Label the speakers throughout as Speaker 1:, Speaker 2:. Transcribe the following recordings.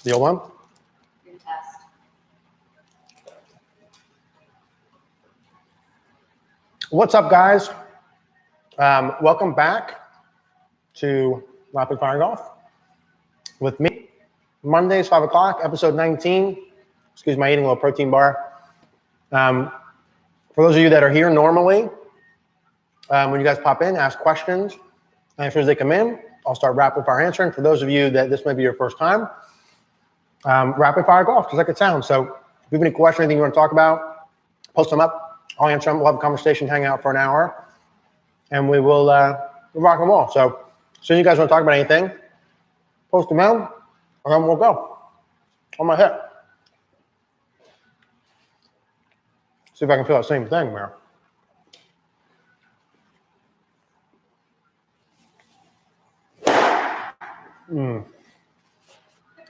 Speaker 1: The old one?
Speaker 2: Good test.
Speaker 1: What's up, guys? Welcome back to Rapid Fire Golf with me. Mondays, 5 o'clock, episode 19. Excuse my eating a little protein bar. For those of you that are here normally, when you guys pop in, ask questions. And as soon as they come in, I'll start rapid fire answering. For those of you that this may be your first time, rapid fire golf, just like it sounds. So if you have any questions, anything you want to talk about, post them up. I'll answer them. We'll have a conversation, hang out for an hour, and we will rock and roll. So as soon as you guys want to talk about anything, post them out, and then we'll go on my hip. See if I can feel that same thing, Mary.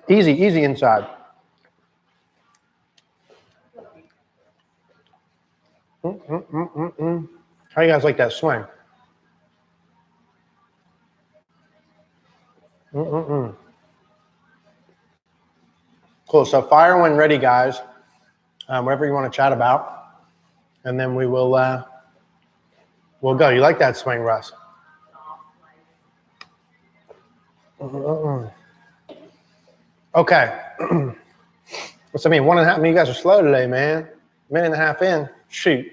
Speaker 1: Easy inside. How you guys like that swing? Cool. So fire when ready, guys. Whatever you want to chat about, and then we will we'll go. You like that swing, Russ? Okay. What's that mean? 1.5. I mean, you guys are slow today, man. Minute and a half in. Shoot.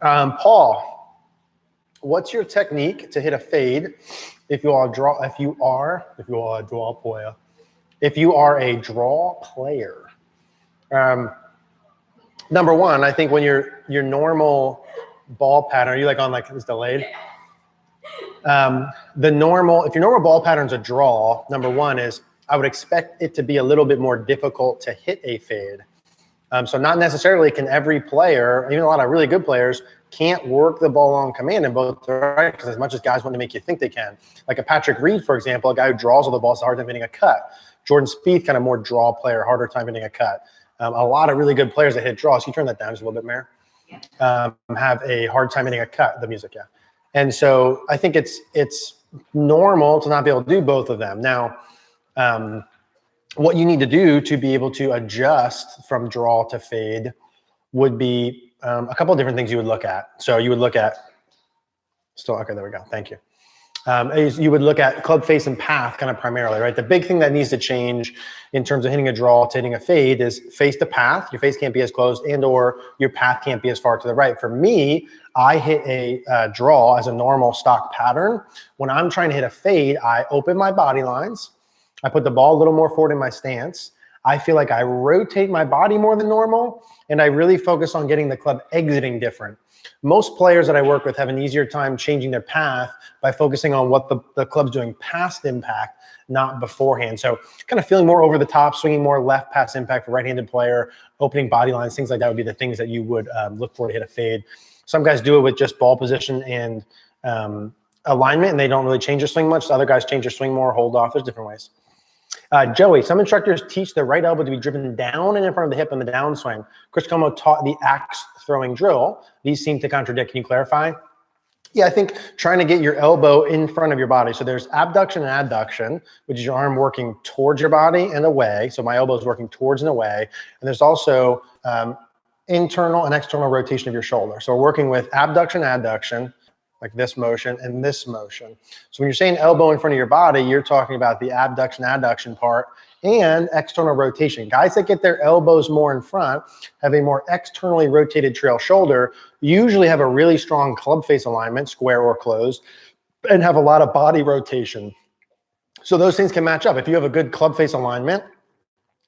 Speaker 1: Paul, what's your technique to hit a fade if you are a draw player? Number one, I think when your normal ball pattern, are you like on like this delayed? If your normal ball pattern's a draw, number one is I would expect it to be a little bit more difficult to hit a fade. So not necessarily can every player, even a lot of really good players, can't work the ball on command in both directions as much as guys want to make you think they can. Like a Patrick Reed, for example, a guy who draws all the balls, hard time hitting a cut. Jordan Spieth, kind of more draw player, harder time hitting a cut. A lot of really good players that hit draws, can you turn that down just a little bit, Mayor? Have a hard time hitting a cut, the music, yeah. And so I think it's normal to not be able to do both of them. Now, what you need to do to be able to adjust from draw to fade would be a couple of different things you would look at. So you would look at, okay, there we go, thank you. You would look at club face and path kind of primarily, right? The big thing that needs to change in terms of hitting a draw to hitting a fade is face to path. Your face can't be as closed and or your path can't be as far to the right. For me, I hit a draw as a normal stock pattern. When I'm trying to hit a fade, I open my body lines. I put the ball a little more forward in my stance. I feel like I rotate my body more than normal, and I really focus on getting the club exiting different. Most players that I work with have an easier time changing their path by focusing on what the club's doing past impact, not beforehand. So kind of feeling more over the top, swinging more left past impact for right-handed player, opening body lines, things like that would be the things that you would look for to hit a fade. Some guys do it with just ball position and alignment, and they don't really change their swing much. Other guys change their swing more, hold off. There's different ways. Joey, some instructors teach the right elbow to be driven down and in front of the hip in the downswing. Chris Como taught the axe throwing drill. These seem to contradict. Can you clarify? Yeah, I think trying to get your elbow in front of your body. So there's abduction and adduction, which is your arm working towards your body and away. So my elbow is working towards and away. And there's also internal and external rotation of your shoulder. So we're working with abduction, adduction, like this motion and this motion. So when you're saying elbow in front of your body, you're talking about the abduction, adduction part and external rotation. Guys that get their elbows more in front have a more externally rotated trail shoulder, usually have a really strong club face alignment, square or closed, and have a lot of body rotation. So those things can match up. If you have a good club face alignment,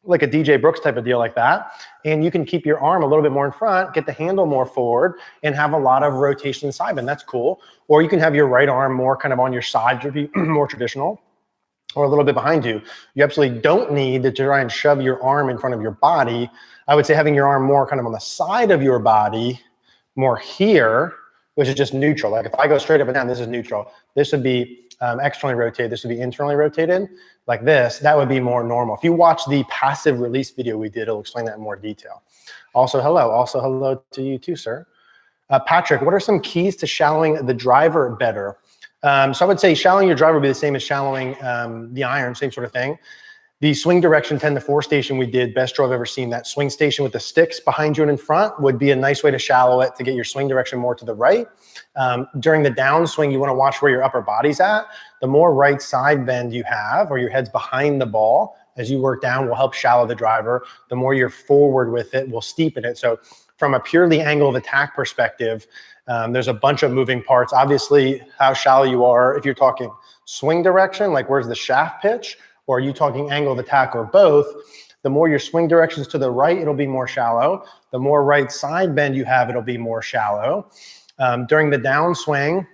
Speaker 1: like a DJ Brooks type of deal like that, and you can keep your arm a little bit more in front, get the handle more forward, and have a lot of rotation inside bend. That's cool. Or you can have your right arm more kind of on your side to be more traditional, or a little bit behind you. You absolutely don't need to try and shove your arm in front of your body. I would say having your arm more kind of on the side of your body, more here, which is just neutral. Like if I go straight up and down, this is neutral. This would be externally rotated. This would be internally rotated. Like this, that would be more normal. If you watch the passive release video we did, it'll explain that in more detail. Also hello to you too, sir. Patrick, what are some keys to shallowing the driver better? So I would say shallowing your driver would be the same as shallowing the iron, same sort of thing. The swing direction 10 to 4 station we did, best draw I've ever seen. That swing station with the sticks behind you and in front would be a nice way to shallow it to get your swing direction more to the right. During the downswing, you want to watch where your upper body's at. The more right side bend you have, or your head's behind the ball, as you work down will help shallow the driver. The more you're forward with it will steepen it. So from a purely angle of attack perspective, there's a bunch of moving parts. Obviously, how shallow you are, if you're talking swing direction, like where's the shaft pitch, or are you talking angle of attack, or both? The more your swing direction's to the right, it'll be more shallow. The more right side bend you have, it'll be more shallow. During the downswing,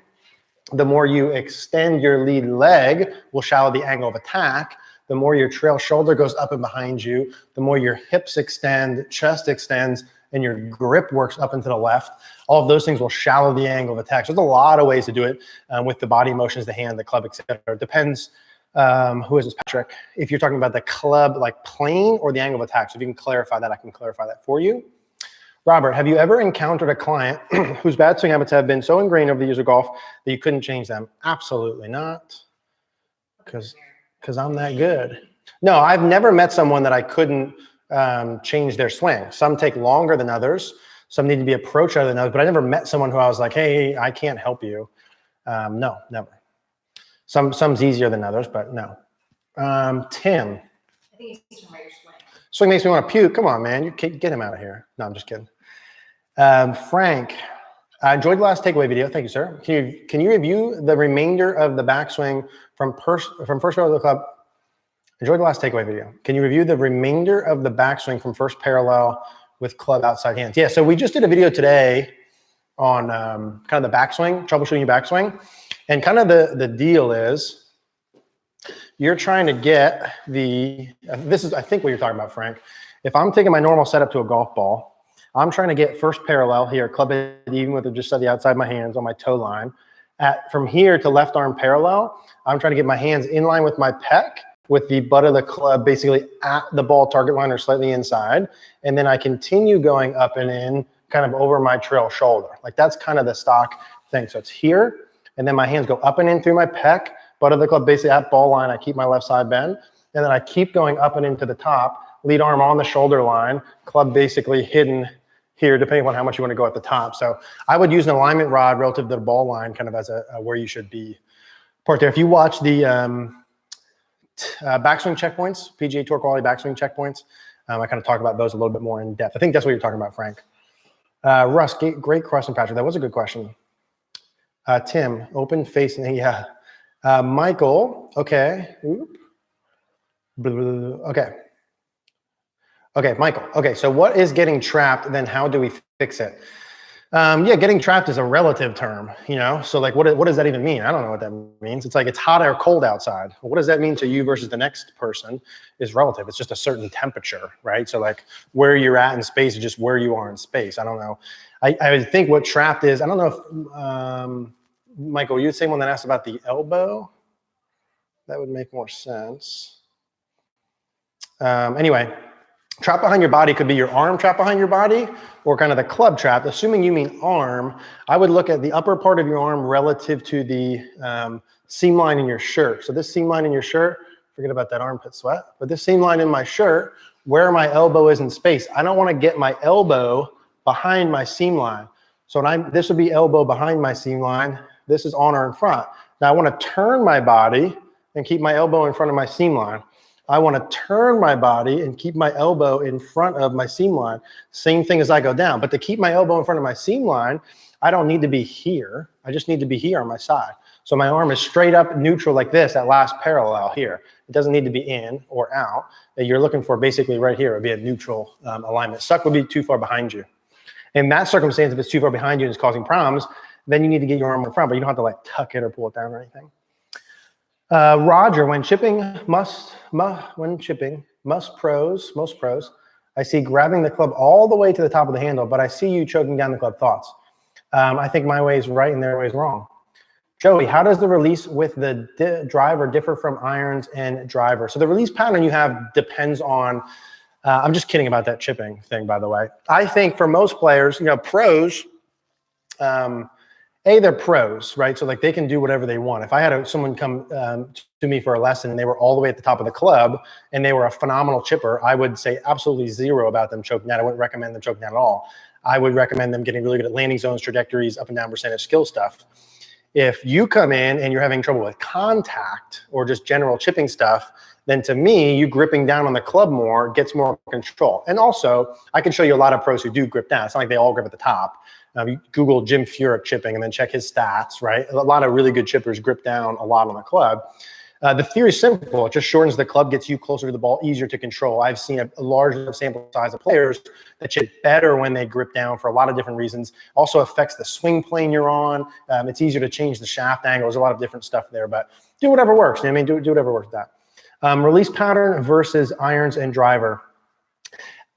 Speaker 1: the more you extend your lead leg will shallow the angle of attack. The more your trail shoulder goes up and behind you, the more your hips extend, chest extends, and your grip works up and to the left. All of those things will shallow the angle of attack. So there's a lot of ways to do it with the body motions, the hand, the club, etc. It depends. Who is this, Patrick? If you're talking about the club like plane or the angle of attack. So if you can clarify that, I can clarify that for you. Robert, have you ever encountered a client whose bad swing habits have been so ingrained over the years of golf that you couldn't change them? Absolutely not, because I'm that good. No, I've never met someone that I couldn't change their swing. Some take longer than others. Some need to be approached other than others, but I never met someone who I was like, hey, I can't help you. No, never. Some's easier than others, but no. Tim.
Speaker 2: I think he's talking about your swing.
Speaker 1: Swing makes me want to puke. Come on, man. You can't get him out of here. No, I'm just kidding. Frank, I enjoyed the last takeaway video. Thank you, sir. Can you review the remainder of the backswing from first parallel of the club? Enjoyed the last takeaway video. Can you review the remainder of the backswing from first parallel with club outside hands? Yeah, so we just did a video today on kind of the backswing, troubleshooting your backswing. And kind of the deal is you're trying to get this is, I think, what you're talking about, Frank. If I'm taking my normal setup to a golf ball, I'm trying to get first parallel here, club head even with it just at the outside of my hands on my toe line. From here to left arm parallel, I'm trying to get my hands in line with my pec, with the butt of the club basically at the ball target line or slightly inside. And then I continue going up and in kind of over my trail shoulder. Like that's kind of the stock thing. So it's here. And then my hands go up and in through my pec, butt of the club basically at ball line. I keep my left side bend. And then I keep going up and into the top, lead arm on the shoulder line, club basically hidden here, depending on how much you want to go at the top. So I would use an alignment rod relative to the ball line kind of as a where you should be part there. If you watch the backswing checkpoints, PGA Tour quality backswing checkpoints, I kind of talk about those a little bit more in depth. I think that's what you're talking about, Frank. Russ, great question, Patrick. That was a good question. Tim, open facing, yeah. Michael, okay. Okay. Okay, Michael. Okay, so what is getting trapped? Then how do we fix it? Yeah, getting trapped is a relative term, you know? So like, what does that even mean? I don't know what that means. It's like it's hot or cold outside. What does that mean to you versus the next person is relative. It's just a certain temperature, right? So like where you're at in space is just where you are in space. I don't know. I think what trapped is, I don't know if, Michael, you're the same one that asked about the elbow. That would make more sense. Anyway, trap behind your body could be your arm trap behind your body or kind of the club trap. Assuming you mean arm, I would look at the upper part of your arm relative to the seam line in your shirt. So this seam line in your shirt, forget about that armpit sweat, but this seam line in my shirt, where my elbow is in space. I don't want to get my elbow behind my seam line. So this would be elbow behind my seam line. This is on or in front. Now I want to turn my body and keep my elbow in front of my seam line. I want to turn my body and keep my elbow in front of my seam line. Same thing as I go down. But to keep my elbow in front of my seam line, I don't need to be here. I just need to be here on my side. So my arm is straight up neutral like this, that last parallel here. It doesn't need to be in or out. That you're looking for basically right here would be a neutral alignment. Suck would be too far behind you. In that circumstance, if it's too far behind you and it's causing problems, then you need to get your arm in front, but you don't have to like tuck it or pull it down or anything. Roger, most pros, I see grabbing the club all the way to the top of the handle, but I see you choking down the club. Thoughts? I think my way is right and their way is wrong. Joey, how does the release with the driver differ from irons and driver? So the release pattern you have depends on, I'm just kidding about that chipping thing, by the way. I think for most players, you know, pros, they're pros, right? So like they can do whatever they want. If I had someone come to me for a lesson and they were all the way at the top of the club and they were a phenomenal chipper, I would say absolutely zero about them choking out. I wouldn't recommend them choking out at all. I would recommend them getting really good at landing zones, trajectories, up and down percentage, skill stuff. If you come in and you're having trouble with contact or just general chipping stuff, then to me, you gripping down on the club more gets more control. And also, I can show you a lot of pros who do grip down. It's not like they all grip at the top. You Google Jim Furyk chipping and then check his stats, right? A lot of really good chippers grip down a lot on the club. The theory is simple. It just shortens the club, gets you closer to the ball, easier to control. I've seen a large sample size of players that chip better when they grip down for a lot of different reasons. Also affects the swing plane you're on. It's easier to change the shaft angle. There's a lot of different stuff there, but do whatever works. You know what I mean? Do whatever works with that. Release pattern versus irons and driver.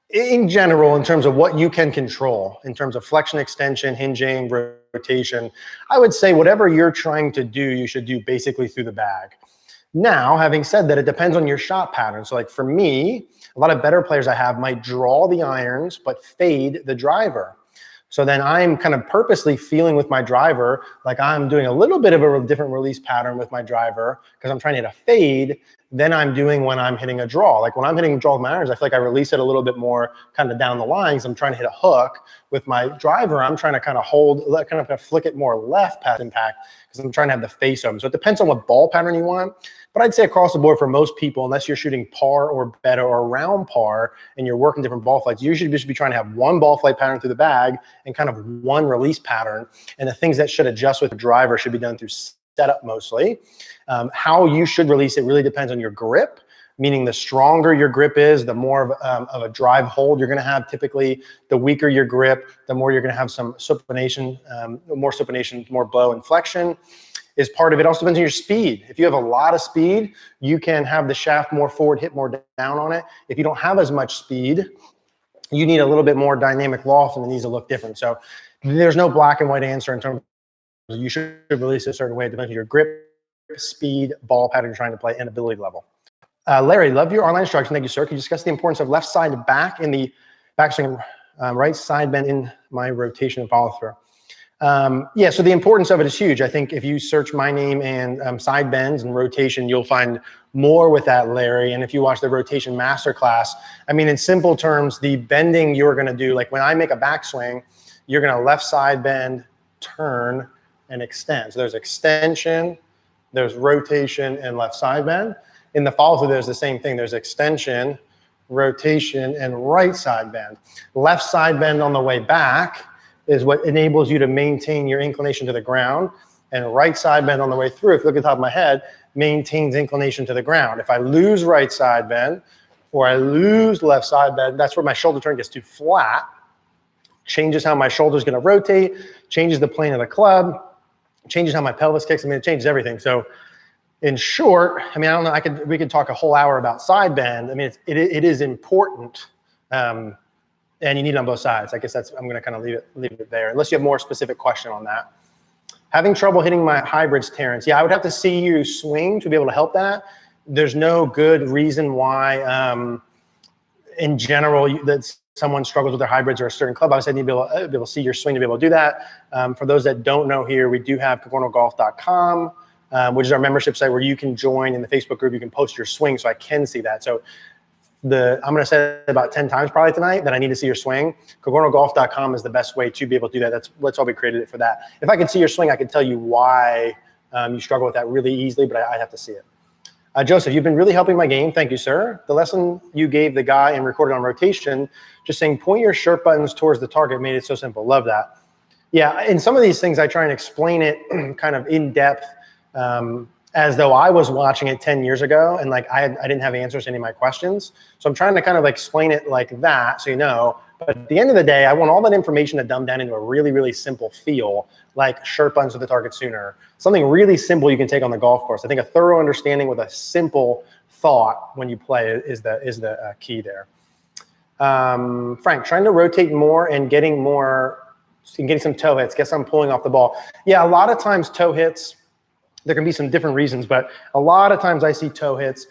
Speaker 1: In general, in terms of what you can control, in terms of flexion, extension, hinging, rotation, I would say whatever you're trying to do, you should do basically through the bag. Now, having said that, it depends on your shot pattern. So like for me, a lot of better players I have might draw the irons, but fade the driver. So then I'm kind of purposely feeling with my driver, like I'm doing a little bit of a different release pattern with my driver because I'm trying to hit a fade than I'm doing when I'm hitting a draw. Like when I'm hitting a draw with my irons, I feel like I release it a little bit more kind of down the line because I'm trying to hit a hook. With my driver, I'm trying to kind of kind of flick it more left past impact because I'm trying to have the face open. So it depends on what ball pattern you want. But I'd say across the board for most people, unless you're shooting par or better or around par and you're working different ball flights, you should just be trying to have one ball flight pattern through the bag and kind of one release pattern. And the things that should adjust with the driver should be done through setup mostly. How you should release it really depends on your grip, meaning the stronger your grip is, the more of a drive hold you're going to have. Typically, the weaker your grip, the more you're going to have some supination, more blow and flexion is part of it. Also depends on your speed. If you have a lot of speed, you can have the shaft more forward, hit more down on it. If you don't have as much speed, you need a little bit more dynamic loft and it needs to look different. So there's no black and white answer in terms of you should release a certain way. It depends on your grip, speed, ball pattern you're trying to play, and ability level. Larry, love your online instruction. Thank you, sir. Can you discuss the importance of left side back in the backswing, right side bend in my rotation and follow through? Yeah, so the importance of it is huge. I think if you search my name and side bends and rotation, you'll find more with that, Larry. And if you watch the rotation masterclass, I mean, in simple terms, the bending you're going to do, like when I make a backswing, you're going to left side bend, turn, and extend. So there's extension, there's rotation, and left side bend. In the follow through, there's the same thing. There's extension, rotation, and right side bend. Left side bend on the way back is what enables you to maintain your inclination to the ground, and right side bend on the way through, if you look at the top of my head, maintains inclination to the ground. If I lose right side bend or I lose left side bend, that's where my shoulder turn gets too flat, changes how my shoulder's gonna rotate, changes the plane of the club, changes how my pelvis kicks. I mean, it changes everything. So in short, I mean, I don't know, we could talk a whole hour about side bend. I mean, it is important. And you need it on both sides. I guess I'm going to kind of leave it there, unless you have more specific question on that. Having trouble hitting my hybrids, Terrence. Yeah, I would have to see you swing to be able to help that. There's no good reason why, in general, that someone struggles with their hybrids or a certain club. Obviously, I need to be able to see your swing to be able to do that. For those that don't know here, we do have CogornoGolf.com, which is our membership site where you can join in the Facebook group. You can post your swing so I can see that. So I'm going to say it about 10 times probably tonight that I need to see your swing. CogornoGolf.com is the best way to be able to do that. That's why we created it for that. If I could see your swing, I could tell you why you struggle with that really easily, but I'd have to see it. Joseph, you've been really helping my game. Thank you, sir. The lesson you gave the guy and recorded on rotation, just saying point your shirt buttons towards the target made it so simple. Love that. Yeah, in some of these things, I try and explain it kind of in depth as though I was watching it 10 years ago and like I didn't have answers to any of my questions. So I'm trying to kind of like explain it like that so you know. But at the end of the day, I want all that information to dumb down into a really, really simple feel, like shirt buttons to the target sooner. Something really simple you can take on the golf course. I think a thorough understanding with a simple thought when you play is the key there. Frank, trying to rotate more and getting some toe hits. Guess I'm pulling off the ball. Yeah, a lot of times toe hits, there can be some different reasons, but a lot of times I see toe hits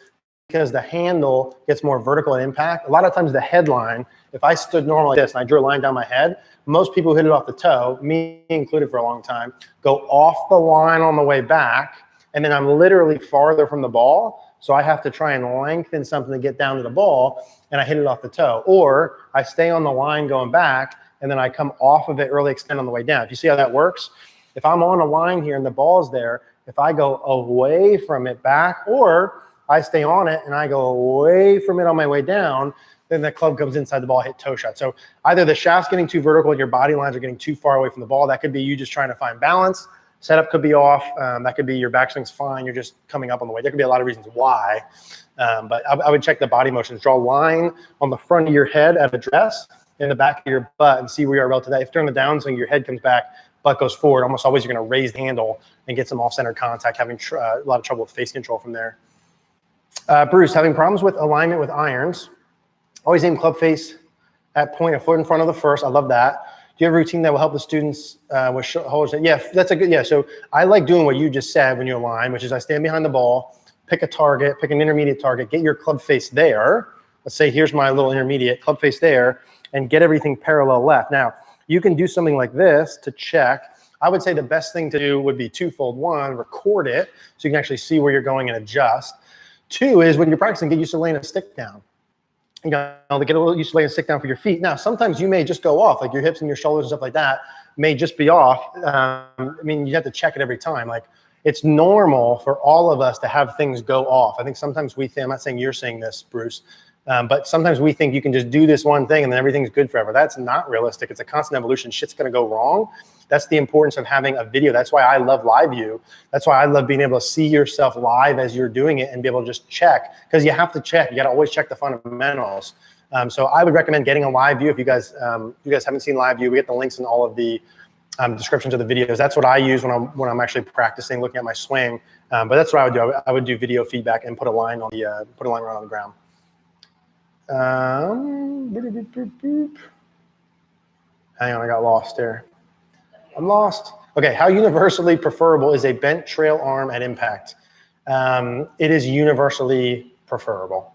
Speaker 1: because the handle gets more vertical at impact. A lot of times the headline, if I stood normally like this and I drew a line down my head, most people who hit it off the toe, me included for a long time, go off the line on the way back, and then I'm literally farther from the ball, so I have to try and lengthen something to get down to the ball, and I hit it off the toe. Or I stay on the line going back, and then I come off of it, early extend on the way down. If you see how that works, if I'm on a line here and the ball's there, if I go away from it back, or I stay on it and I go away from it on my way down, then the club comes inside the ball, hit toe shot. So either the shaft's getting too vertical and your body lines are getting too far away from the ball. That could be you just trying to find balance. Setup could be off. That could be your backswing's fine. You're just coming up on the way. There could be a lot of reasons why. But I would check the body motions. Draw a line on the front of your head at address, in the back of your butt, and see where you are relative to that. If during the downswing, your head comes back, butt goes forward, almost always you're going to raise the handle and get some off-center contact, having a lot of trouble with face control from there. Bruce, having problems with alignment with irons. Always aim club face at point, a foot in front of the first. I love that. Do you have a routine that will help the students with holders? Yeah, that's a good, yeah. So I like doing what you just said when you align, which is I stand behind the ball, pick a target, pick an intermediate target, get your club face there. Let's say here's my little intermediate, club face there, and get everything parallel left. Now, you can do something like this to check. I would say the best thing to do would be twofold. One, record it so you can actually see where you're going and adjust. Two is when you're practicing, get used to laying a stick down. You know, to get a little used to laying a stick down for your feet. Now, sometimes you may just go off, like your hips and your shoulders and stuff like that may just be off. I mean, you have to check it every time. Like, it's normal for all of us to have things go off. I think sometimes we think, I'm not saying you're saying this, Bruce, but sometimes we think you can just do this one thing and then everything's good forever. That's not realistic. It's a constant evolution. Shit's going to go wrong. That's the importance of having a video. That's why I love live view. That's why I love being able to see yourself live as you're doing it and be able to just check, because you have to check. You got to always check the fundamentals. So I would recommend getting a live view. If you guys haven't seen live view, we get the links in all of the descriptions of the videos. That's what I use when I'm actually practicing, looking at my swing. But that's what I would do. I would do video feedback and put a line on the right on the ground. Hang on, I got lost there. I'm lost. Okay, how universally preferable is a bent trail arm at impact? It is universally preferable.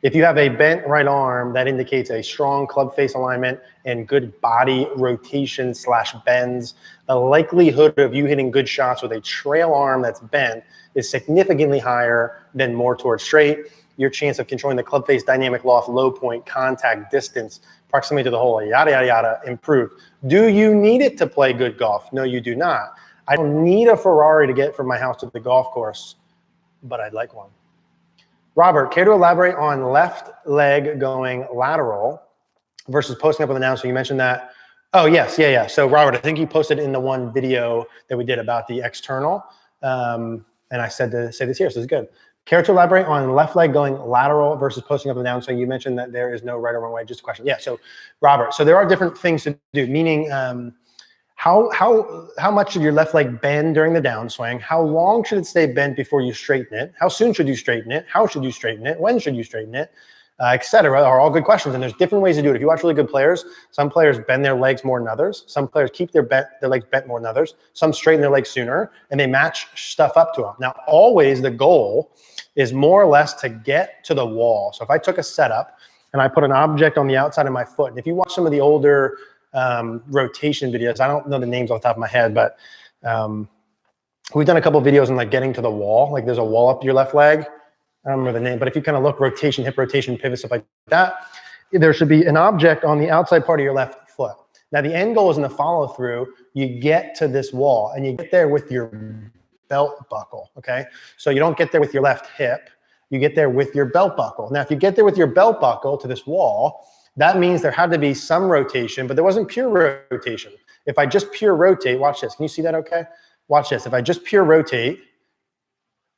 Speaker 1: If you have a bent right arm, that indicates a strong club face alignment and good body rotation / bends. The likelihood of you hitting good shots with a trail arm that's bent is significantly higher than more towards straight. Your chance of controlling the club face, dynamic loft, low point, contact, distance, proximity to the hole, yada, yada, yada, improve. Do you need it to play good golf? No, you do not. I don't need a Ferrari to get from my house to the golf course, but I'd like one. Robert, care to elaborate on left leg going lateral versus posting up on the down? So you mentioned that. Oh, yes, yeah. So Robert, I think you posted in the one video that we did about the external. And I said to say this here, so this is good. Care to elaborate on left leg going lateral versus posting up and down? So you mentioned that there is no right or wrong way, just a question. Yeah, so Robert, so there are different things to do, meaning how much should your left leg bend during the downswing? How long should it stay bent before you straighten it? How soon should you straighten it? How should you straighten it? When should you straighten it? Et cetera, are all good questions. And there's different ways to do it. If you watch really good players, some players bend their legs more than others. Some players keep their legs bent more than others. Some straighten their legs sooner, and they match stuff up to them. Now, always the goal is more or less to get to the wall. So if I took a setup and I put an object on the outside of my foot, and if you watch some of the older rotation videos, I don't know the names off the top of my head, but we've done a couple of videos on like getting to the wall. Like there's a wall up your left leg. I don't remember the name, but if you kind of look, rotation, hip rotation, pivot, stuff like that, there should be an object on the outside part of your left foot. Now the end goal is in the follow through, you get to this wall and you get there with your belt buckle, okay? So you don't get there with your left hip, you get there with your belt buckle. Now if you get there with your belt buckle to this wall, that means there had to be some rotation, but there wasn't pure rotation. If I just pure rotate, watch this, can you see that okay? Watch this, if I just pure rotate,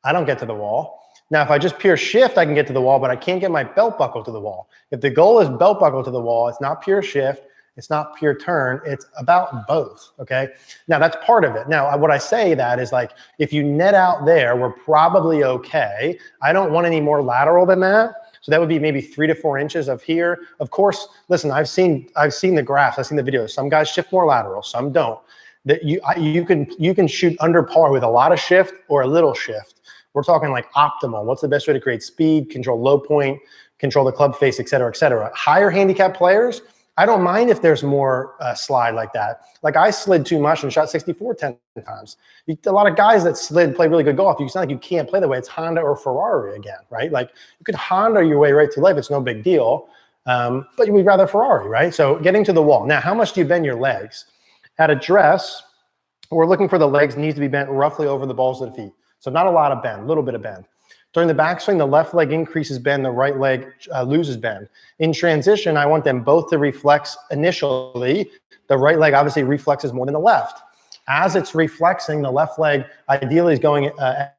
Speaker 1: I don't get to the wall. Now, if I just pure shift, I can get to the wall, but I can't get my belt buckle to the wall. If the goal is belt buckle to the wall, it's not pure shift, it's not pure turn, it's about both, okay? Now, that's part of it. Now, what I say that is like, if you net out there, we're probably okay. I don't want any more lateral than that. So that would be maybe 3 to 4 inches of here. Of course, listen, I've seen the graphs, I've seen the videos. Some guys shift more lateral, some don't. That you can shoot under par with a lot of shift or a little shift. We're talking like optimal. What's the best way to create speed, control low point, control the club face, et cetera, et cetera. Higher handicap players, I don't mind if there's more slide like that. Like I slid too much and shot 64 10 times. A lot of guys that slid play really good golf. It's not like you can't play that way. It's Honda or Ferrari again, right? Like you could Honda your way right through life. It's no big deal. But we'd rather Ferrari, right? So getting to the wall. Now, how much do you bend your legs? At address, we're looking for the legs needs to be bent roughly over the balls of the feet. So not a lot of bend, a little bit of bend. During the backswing, the left leg increases bend, the right leg loses bend. In transition, I want them both to reflex initially. The right leg obviously reflexes more than the left. As it's reflexing, the left leg ideally is going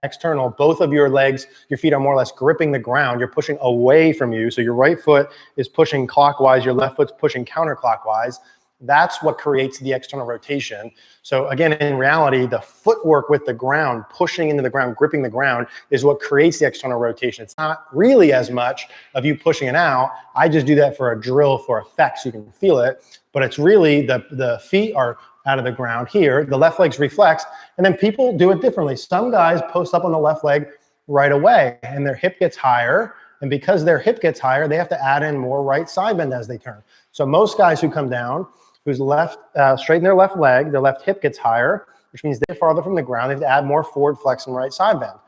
Speaker 1: external. Both of your legs, your feet are more or less gripping the ground. You're pushing away from you. So your right foot is pushing clockwise, your left foot's pushing counterclockwise. That's what creates the external rotation. So again, in reality, the footwork with the ground, pushing into the ground, gripping the ground is what creates the external rotation. It's not really as much of you pushing it out. I just do that for a drill for effect so you can feel it. But it's really the feet are out of the ground here. The left leg's reflex. And then people do it differently. Some guys post up on the left leg right away and their hip gets higher. And because their hip gets higher, they have to add in more right side bend as they turn. So most guys who come down, who's straighten their left leg, their left hip gets higher, which means they're farther from the ground. They have to add more forward flex and right side bend.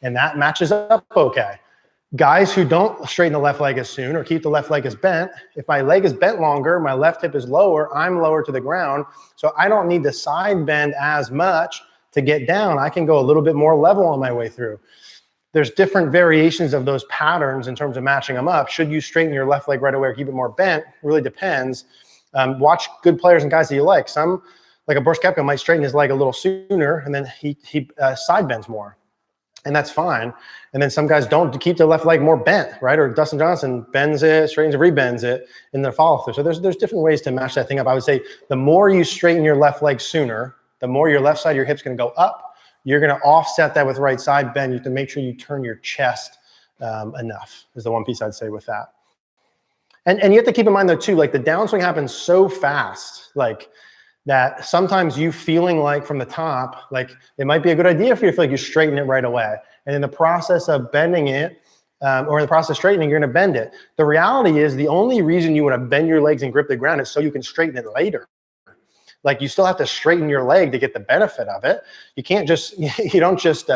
Speaker 1: And that matches up okay. Guys who don't straighten the left leg as soon or keep the left leg as bent, if my leg is bent longer, my left hip is lower, I'm lower to the ground. So I don't need the side bend as much to get down. I can go a little bit more level on my way through. There's different variations of those patterns in terms of matching them up. Should you straighten your left leg right away or keep it more bent? Really depends. Watch good players and guys that you like. Some, like a Boris Koepka, might straighten his leg a little sooner and then he side bends more. And that's fine. And then some guys don't keep their left leg more bent, right? Or Dustin Johnson bends it, straightens it, rebends it in their follow through. So there's different ways to match that thing up. I would say the more you straighten your left leg sooner, the more your left side of your hip's going to go up. You're going to offset that with right side bend. You have to make sure you turn your chest enough is the one piece I'd say with that. And you have to keep in mind though too, like the downswing happens so fast, like that sometimes you feeling like from the top, like it might be a good idea for you to feel like you straighten it right away. And in the process of bending it, or in the process of straightening, you're gonna bend it. The reality is the only reason you wanna bend your legs and grip the ground is so you can straighten it later. Like you still have to straighten your leg to get the benefit of it. You can't just, you don't just,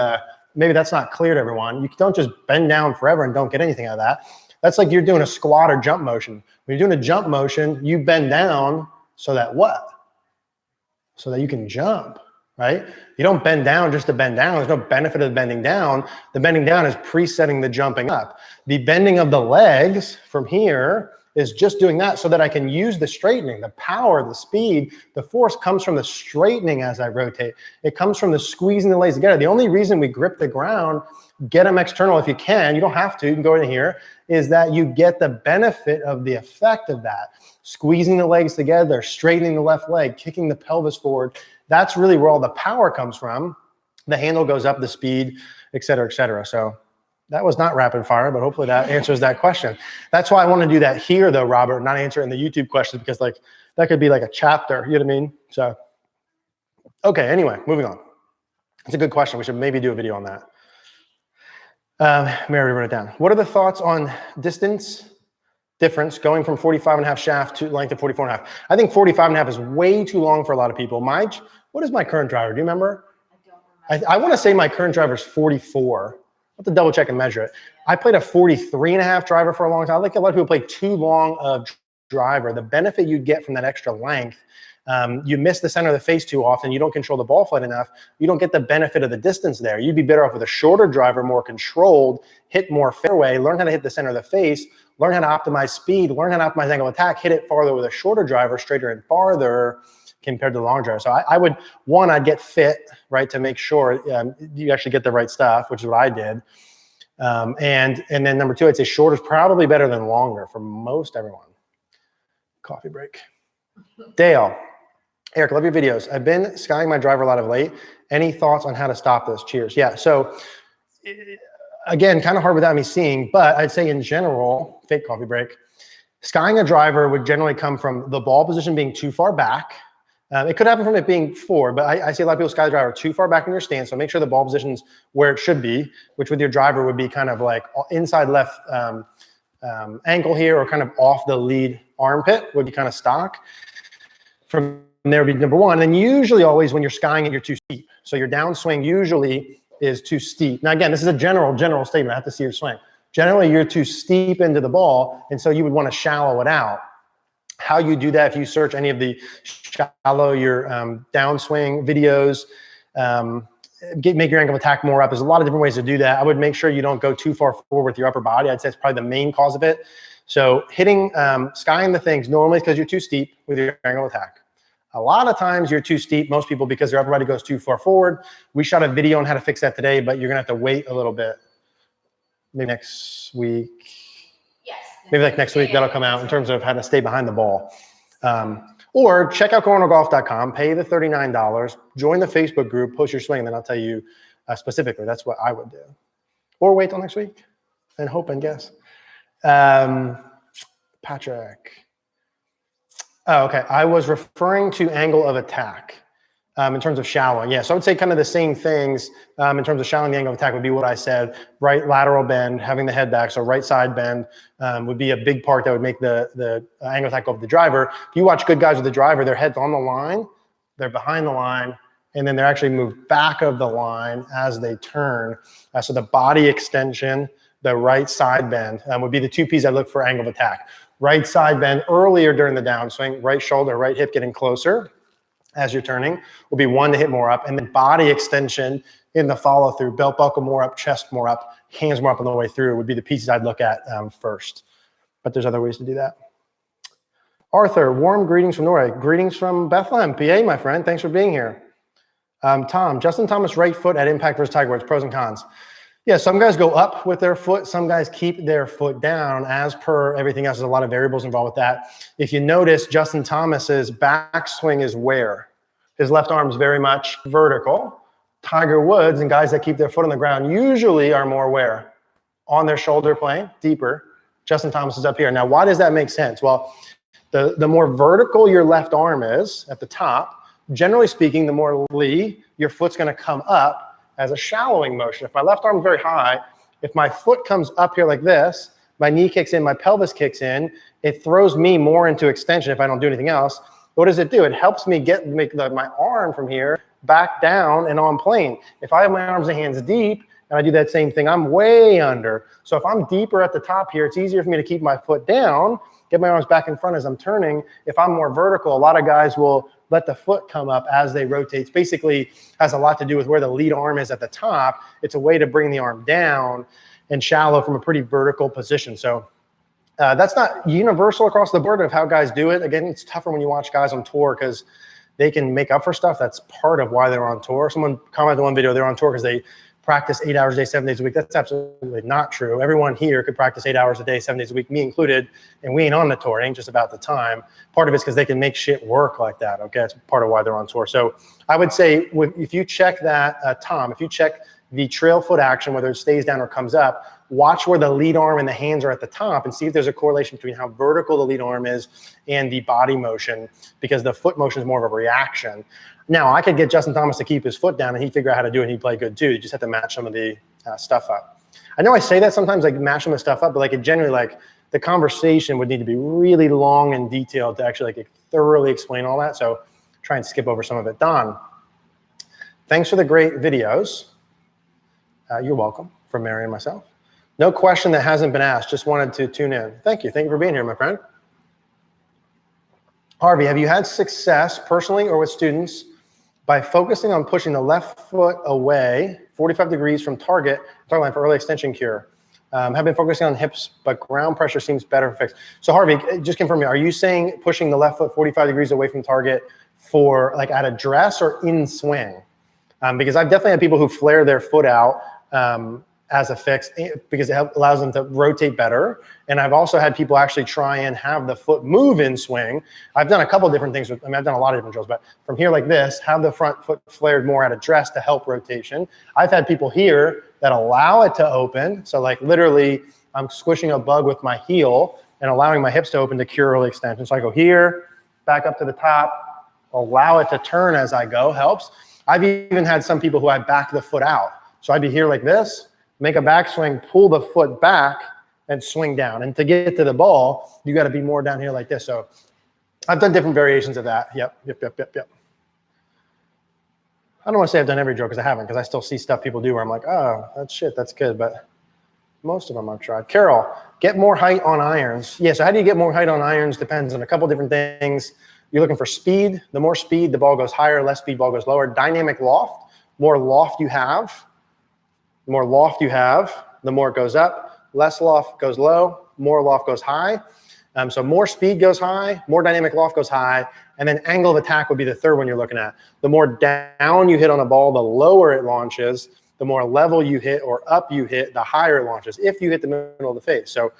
Speaker 1: maybe that's not clear to everyone. You don't just bend down forever and don't get anything out of that. That's like you're doing a squat or jump motion. When you're doing a jump motion, you bend down so that what? So that you can jump, right? You don't bend down just to bend down. There's no benefit of bending down. The bending down is presetting the jumping up. The bending of the legs from here is just doing that so that I can use the straightening. The power, the speed, the force comes from the straightening as I rotate. It comes from the squeezing the legs together. The only reason we grip the ground, get them external if you can, you don't have to, you can go in here, is that you get the benefit of the effect of that. Squeezing the legs together, straightening the left leg, kicking the pelvis forward. That's really where all the power comes from. The handle goes up, the speed, et cetera, et cetera. So that was not rapid fire, but hopefully that answers that question. That's why I want to do that here though, Robert, not answer it in the YouTube questions, because like that could be like a chapter, you know what I mean? So, okay, anyway, moving on. It's a good question. We should maybe do a video on that. Mary wrote it down. What are the thoughts on distance difference going from 45.5 shaft to length of 44.5? I think 45.5 is way too long for a lot of people. What is my current driver? Do you remember?
Speaker 2: I don't remember.
Speaker 1: I want to say my current driver is 44. I have to double check and measure it. I played a 43.5 driver for a long time. I think a lot of people play too long of driver. The benefit you get from that extra length, you miss the center of the face too often. You don't control the ball flight enough. You don't get the benefit of the distance there. You'd be better off with a shorter driver, more controlled, hit more fairway, learn how to hit the center of the face, learn how to optimize speed, learn how to optimize angle of attack, hit it farther with a shorter driver, straighter and farther compared to the long driver. So I would, one, I'd get fit, right, to make sure you actually get the right stuff, which is what I did. And then number two, I'd say shorter is probably better than longer for most everyone. Coffee break. Dale. Eric, love your videos. I've been skying my driver a lot of late. Any thoughts on how to stop this? Cheers. Yeah, so again, kind of hard without me seeing, but I'd say in general, fake coffee break, skying a driver would generally come from the ball position being too far back, It could happen from it being forward, but I see a lot of people sky the driver too far back in your stance, so make sure the ball position's where it should be, which with your driver would be kind of like inside left ankle here, or kind of off the lead armpit would be kind of stock. From there would be number one. And usually always when you're skying it, you're too steep. So your downswing usually is too steep. Now again, this is a general statement. I have to see your swing. Generally, you're too steep into the ball, and so you would want to shallow it out. How you do that, if you search any of the shallow your downswing videos, make your angle of attack more up. There's a lot of different ways to do that. I would make sure you don't go too far forward with your upper body. I'd say it's probably the main cause of it. So hitting, skying the things normally because you're too steep with your angle of attack. A lot of times you're too steep, most people, because their upper body goes too far forward. We shot a video on how to fix that today, but you're gonna have to wait a little bit. Maybe next week.
Speaker 2: Yes.
Speaker 1: Maybe like next week that'll come out in terms of how to stay behind the ball. Or check out CogornoGolf.com, pay the $39, join the Facebook group, post your swing, and then I'll tell you specifically. That's what I would do. Or wait till next week and hope and guess. Patrick. Oh, okay. I was referring to angle of attack in terms of shallowing. Yeah, so I would say kind of the same things in terms of shallowing the angle of attack would be what I said. Right lateral bend, having the head back, so right side bend would be a big part that would make the angle of attack go up the driver. If you watch good guys with the driver, their head's on the line, they're behind the line, and then they're actually moved back of the line as they turn. So the body extension, the right side bend would be the two P's I look for angle of attack. Right side bend earlier during the downswing, right shoulder, right hip getting closer as you're turning will be one to hit more up, and then body extension in the follow through, belt buckle more up, chest more up, hands more up on the way through would be the pieces I'd look at first. But there's other ways to do that. Arthur, warm greetings from Norway. Greetings from Bethlehem, PA, my friend. Thanks for being here. Tom, Justin Thomas right foot at impact versus Tiger Woods, pros and cons. Yeah, some guys go up with their foot. Some guys keep their foot down. As per everything else, there's a lot of variables involved with that. If you notice, Justin Thomas's backswing is where? His left arm is very much vertical. Tiger Woods and guys that keep their foot on the ground usually are more where? On their shoulder plane, deeper. Justin Thomas is up here. Now, why does that make sense? Well, the more vertical your left arm is at the top, generally speaking, the more your foot's going to come up as a shallowing motion. If my left arm is very high, if my foot comes up here like this, my knee kicks in, my pelvis kicks in, it throws me more into extension if I don't do anything else. What does it do? It helps me make my arm from here back down and on plane. If I have my arms and hands deep and I do that same thing, I'm way under. So if I'm deeper at the top here, it's easier for me to keep my foot down, get my arms back in front as I'm turning. If I'm more vertical, a lot of guys will let the foot come up as they rotate. It's basically has a lot to do with where the lead arm is at the top. It's a way to bring the arm down and shallow from a pretty vertical position. So that's not universal across the board of how guys do it. Again, it's tougher when you watch guys on tour because they can make up for stuff. That's part of why they're on tour. Someone commented on one video, they're on tour because they practice 8 hours a day, 7 days a week. That's absolutely not true. Everyone here could practice 8 hours a day, 7 days a week, me included, and we ain't on the tour. It ain't just about the time. Part of it's because they can make shit work like that, okay? That's part of why they're on tour. So I would say if you check that, Tom, if you check the trail foot action, whether it stays down or comes up, watch where the lead arm and the hands are at the top and see if there's a correlation between how vertical the lead arm is and the body motion, because the foot motion is more of a reaction. Now, I could get Justin Thomas to keep his foot down and he'd figure out how to do it and he'd play good too. You just have to match some of the stuff up. I know I say that sometimes, like match some of the stuff up, but like it generally, like the conversation would need to be really long and detailed to actually like thoroughly explain all that. So try and skip over some of it. Don, thanks for the great videos. You're welcome, from Mary and myself. No question that hasn't been asked, just wanted to tune in. Thank you for being here, my friend. Harvey, have you had success personally or with students by focusing on pushing the left foot away 45 degrees from target line for early extension cure? Have been focusing on hips, but ground pressure seems better for fix. So Harvey, just confirm me, are you saying pushing the left foot 45 degrees away from target for like at address or in swing? Because I've definitely had people who flare their foot out as a fix because it allows them to rotate better. And I've also had people actually try and have the foot move in swing. I've done a couple different things. I've done a lot of different drills, but from here like this, have the front foot flared more at address to help rotation. I've had people here that allow it to open. So like literally I'm squishing a bug with my heel and allowing my hips to open to cure early extension. So I go here, back up to the top, allow it to turn as I go helps. I've even had some people who I back the foot out. So I'd be here like this, make a backswing, pull the foot back, and swing down. And to get to the ball, you got to be more down here like this. So I've done different variations of that. Yep. I don't want to say I've done every drill because I haven't, because I still see stuff people do where I'm like, oh, that's good. But most of them I've tried. Carol, get more height on irons. Yeah, so how do you get more height on irons? Depends on a couple different things. You're looking for speed. The more speed, the ball goes higher. Less speed, ball goes lower. Dynamic loft. More loft you have, the more loft you have, the more it goes up. Less loft goes low. More loft goes high. So more speed goes high. More dynamic loft goes high. And then angle of attack would be the third one you're looking at. The more down you hit on a ball, the lower it launches. The more level you hit or up you hit, the higher it launches, if you hit the middle of the face. So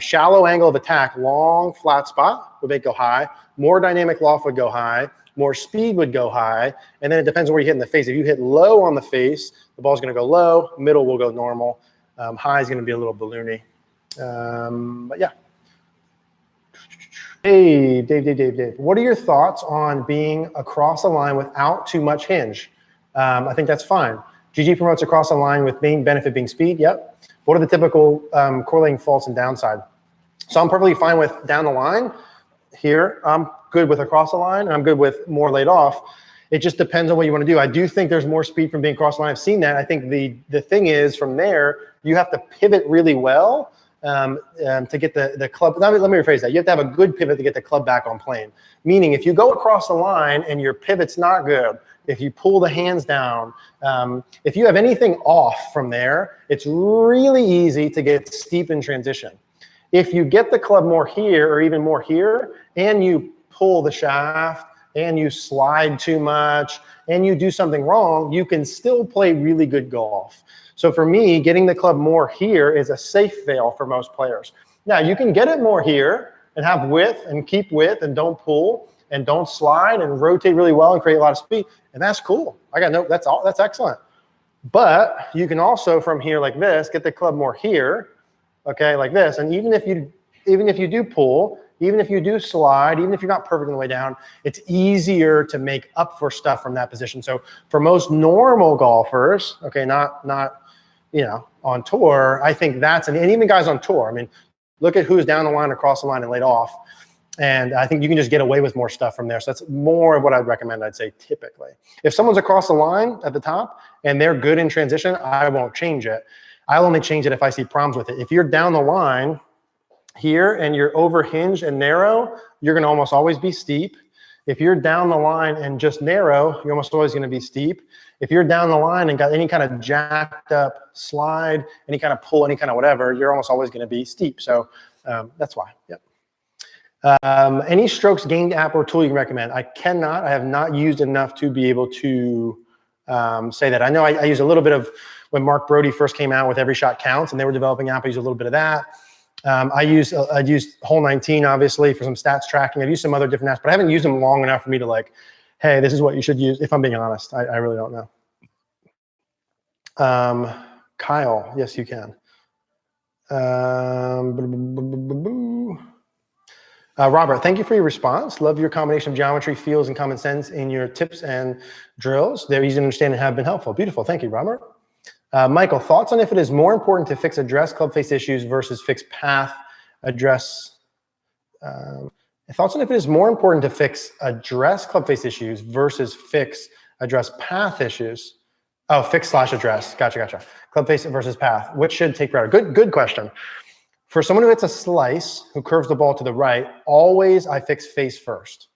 Speaker 1: shallow angle of attack, long flat spot would make it go high. More dynamic loft would go high. More speed would go high. And then it depends on where you hit in the face. If you hit low on the face, the ball's going to go low. Middle will go normal. High is going to be a little balloony. But yeah. Hey, Dave. What are your thoughts on being across the line without too much hinge? I think that's fine. GG promotes across the line with main benefit being speed. Yep. What are the typical correlating faults and downside? So I'm perfectly fine with down the line. Here, I'm good with across the line, and I'm good with more laid off. It just depends on what you want to do. I do think there's more speed from being across the line. I've seen that. I think the thing is, from there, you have to pivot really well to get the club. Let me rephrase that. You have to have a good pivot to get the club back on plane. Meaning, if you go across the line and your pivot's not good, if you pull the hands down, if you have anything off from there, it's really easy to get steep in transition. If you get the club more here or even more here, and you pull the shaft, and you slide too much, and you do something wrong, you can still play really good golf. So for me, getting the club more here is a safe fail for most players. Now, you can get it more here and have width and keep width and don't pull and don't slide and rotate really well and create a lot of speed, and that's cool. That's excellent. But you can also, from here like this, get the club more here, okay, like this. And even if you do pull, even if you do slide, even if you're not perfect on the way down, it's easier to make up for stuff from that position. So for most normal golfers, okay, not on tour, I think and even guys on tour, I mean, look at who's down the line, across the line, and laid off. And I think you can just get away with more stuff from there. So that's more of what I'd recommend, I'd say, typically. If someone's across the line at the top and they're good in transition, I won't change it. I'll only change it if I see problems with it. If you're down the line here and you're overhinged and narrow, you're going to almost always be steep. If you're down the line and just narrow, you're almost always going to be steep. If you're down the line and got any kind of jacked up slide, any kind of pull, any kind of whatever, you're almost always going to be steep. So that's why. Yep. Any strokes gained app or tool you can recommend? I have not used enough to be able to say that. I know I used a little bit of when Mark Brody first came out with Every Shot Counts and they were developing app. I used a little bit of that. I'd used Hole 19, obviously, for some stats tracking. I've used some other different apps, but I haven't used them long enough for me to like, hey, this is what you should use. If I'm being honest, I really don't know. Kyle, yes, you can. Robert, thank you for your response. Love your combination of geometry, feels, and common sense in your tips and drills. They're easy to understand and have been helpful. Beautiful. Thank you, Robert. Michael, thoughts on if it is more important to fix address club face issues versus fix path address? Thoughts on if it is more important to fix address club face issues versus fix address path issues? Oh, fix/address. Gotcha. Club face versus path. Which should take priority? Good question. For someone who hits a slice, who curves the ball to the right, always I fix face first.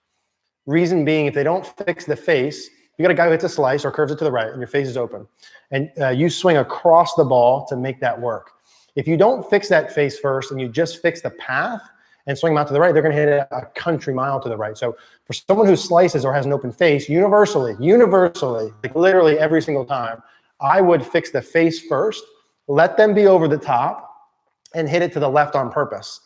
Speaker 1: Reason being, if they don't fix the face, you got a guy who hits a slice or curves it to the right and your face is open. And you swing across the ball to make that work. If you don't fix that face first and you just fix the path and swing them out to the right, they're going to hit it a country mile to the right. So for someone who slices or has an open face, universally, like literally every single time, I would fix the face first, let them be over the top, and hit it to the left on purpose.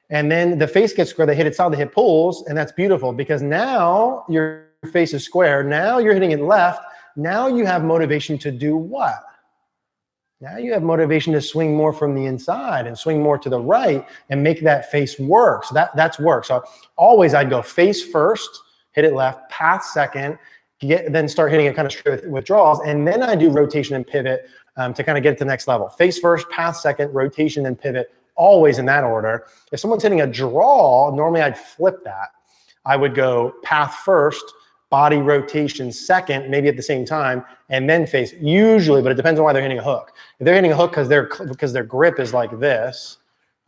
Speaker 1: And then the face gets square, they hit it solid, they hit pulls, and that's beautiful because now your face is square. Now you're hitting it left. Now you have motivation to do what? Now you have motivation to swing more from the inside and swing more to the right and make that face work. So that's work. So always I'd go face first, hit it left, path second, then start hitting it kind of straight with draws. And then I do rotation and pivot to kind of get it to the next level. Face first, path second, rotation and pivot, always in that order. If someone's hitting a draw, normally I'd flip that. I would go path first, body rotation second, maybe at the same time, and then face, usually, but it depends on why they're hitting a hook. If they're hitting a hook because their grip is like this,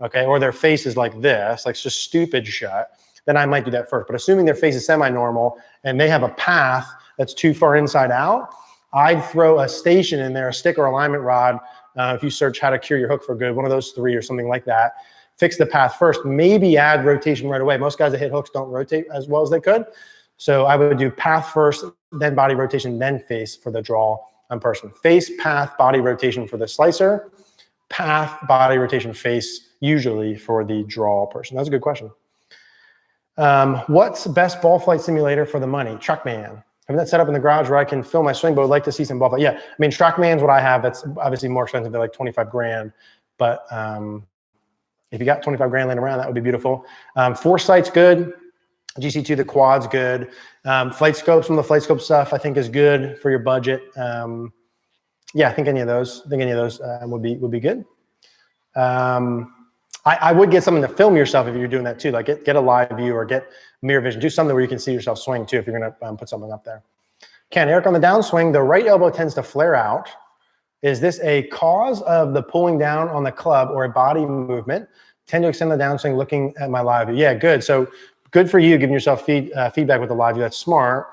Speaker 1: okay, or their face is like this, like just stupid shut, then I might do that first. But assuming their face is semi-normal and they have a path that's too far inside out, I'd throw a station in there, a stick or alignment rod. If you search how to cure your hook for good, one of those three or something like that, fix the path first, maybe add rotation right away. Most guys that hit hooks don't rotate as well as they could. So I would do path first, then body rotation, then face for the draw person. Face, path, body rotation for the slicer, path, body rotation, face, usually for the draw person. That's a good question. What's best ball flight simulator for the money? TrackMan. Having that set up in the garage where I can film my swing, but would like to see some ball flight. Yeah, I mean, TrackMan's what I have. That's obviously more expensive than like 25 grand. But if you got 25 grand laying around, that would be beautiful. Foresight's good. GC2, the quad's good. Flight scopes, some of the flight scope stuff I think is good for your budget. Yeah, I think any of those would be good. I would get something to film yourself if you're doing that too. Like get a live view or get mirror vision. Do something where you can see yourself swing too if you're gonna put something up there. Ken, Eric, on the downswing, the right elbow tends to flare out. Is this a cause of the pulling down on the club or a body movement? Tend to extend the downswing looking at my live view. Yeah, good. So good for you giving yourself feedback with the live view. That's smart.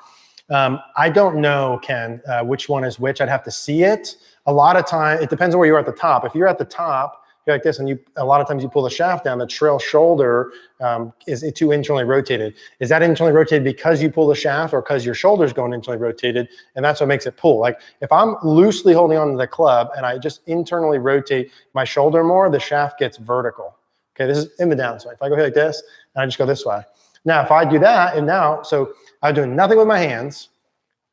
Speaker 1: I don't know, Ken, which one is which. I'd have to see it. A lot of time, it depends on where you're at the top. If you're at the top, you're like this, and a lot of times you pull the shaft down, the trail shoulder is too internally rotated. Is that internally rotated because you pull the shaft or because your shoulder's going internally rotated? And that's what makes it pull. Like if I'm loosely holding onto the club and I just internally rotate my shoulder more, the shaft gets vertical. Okay, this is in the downswing. If I go here like this, and I just go this way. Now, if I do that, and now, so I'm doing nothing with my hands,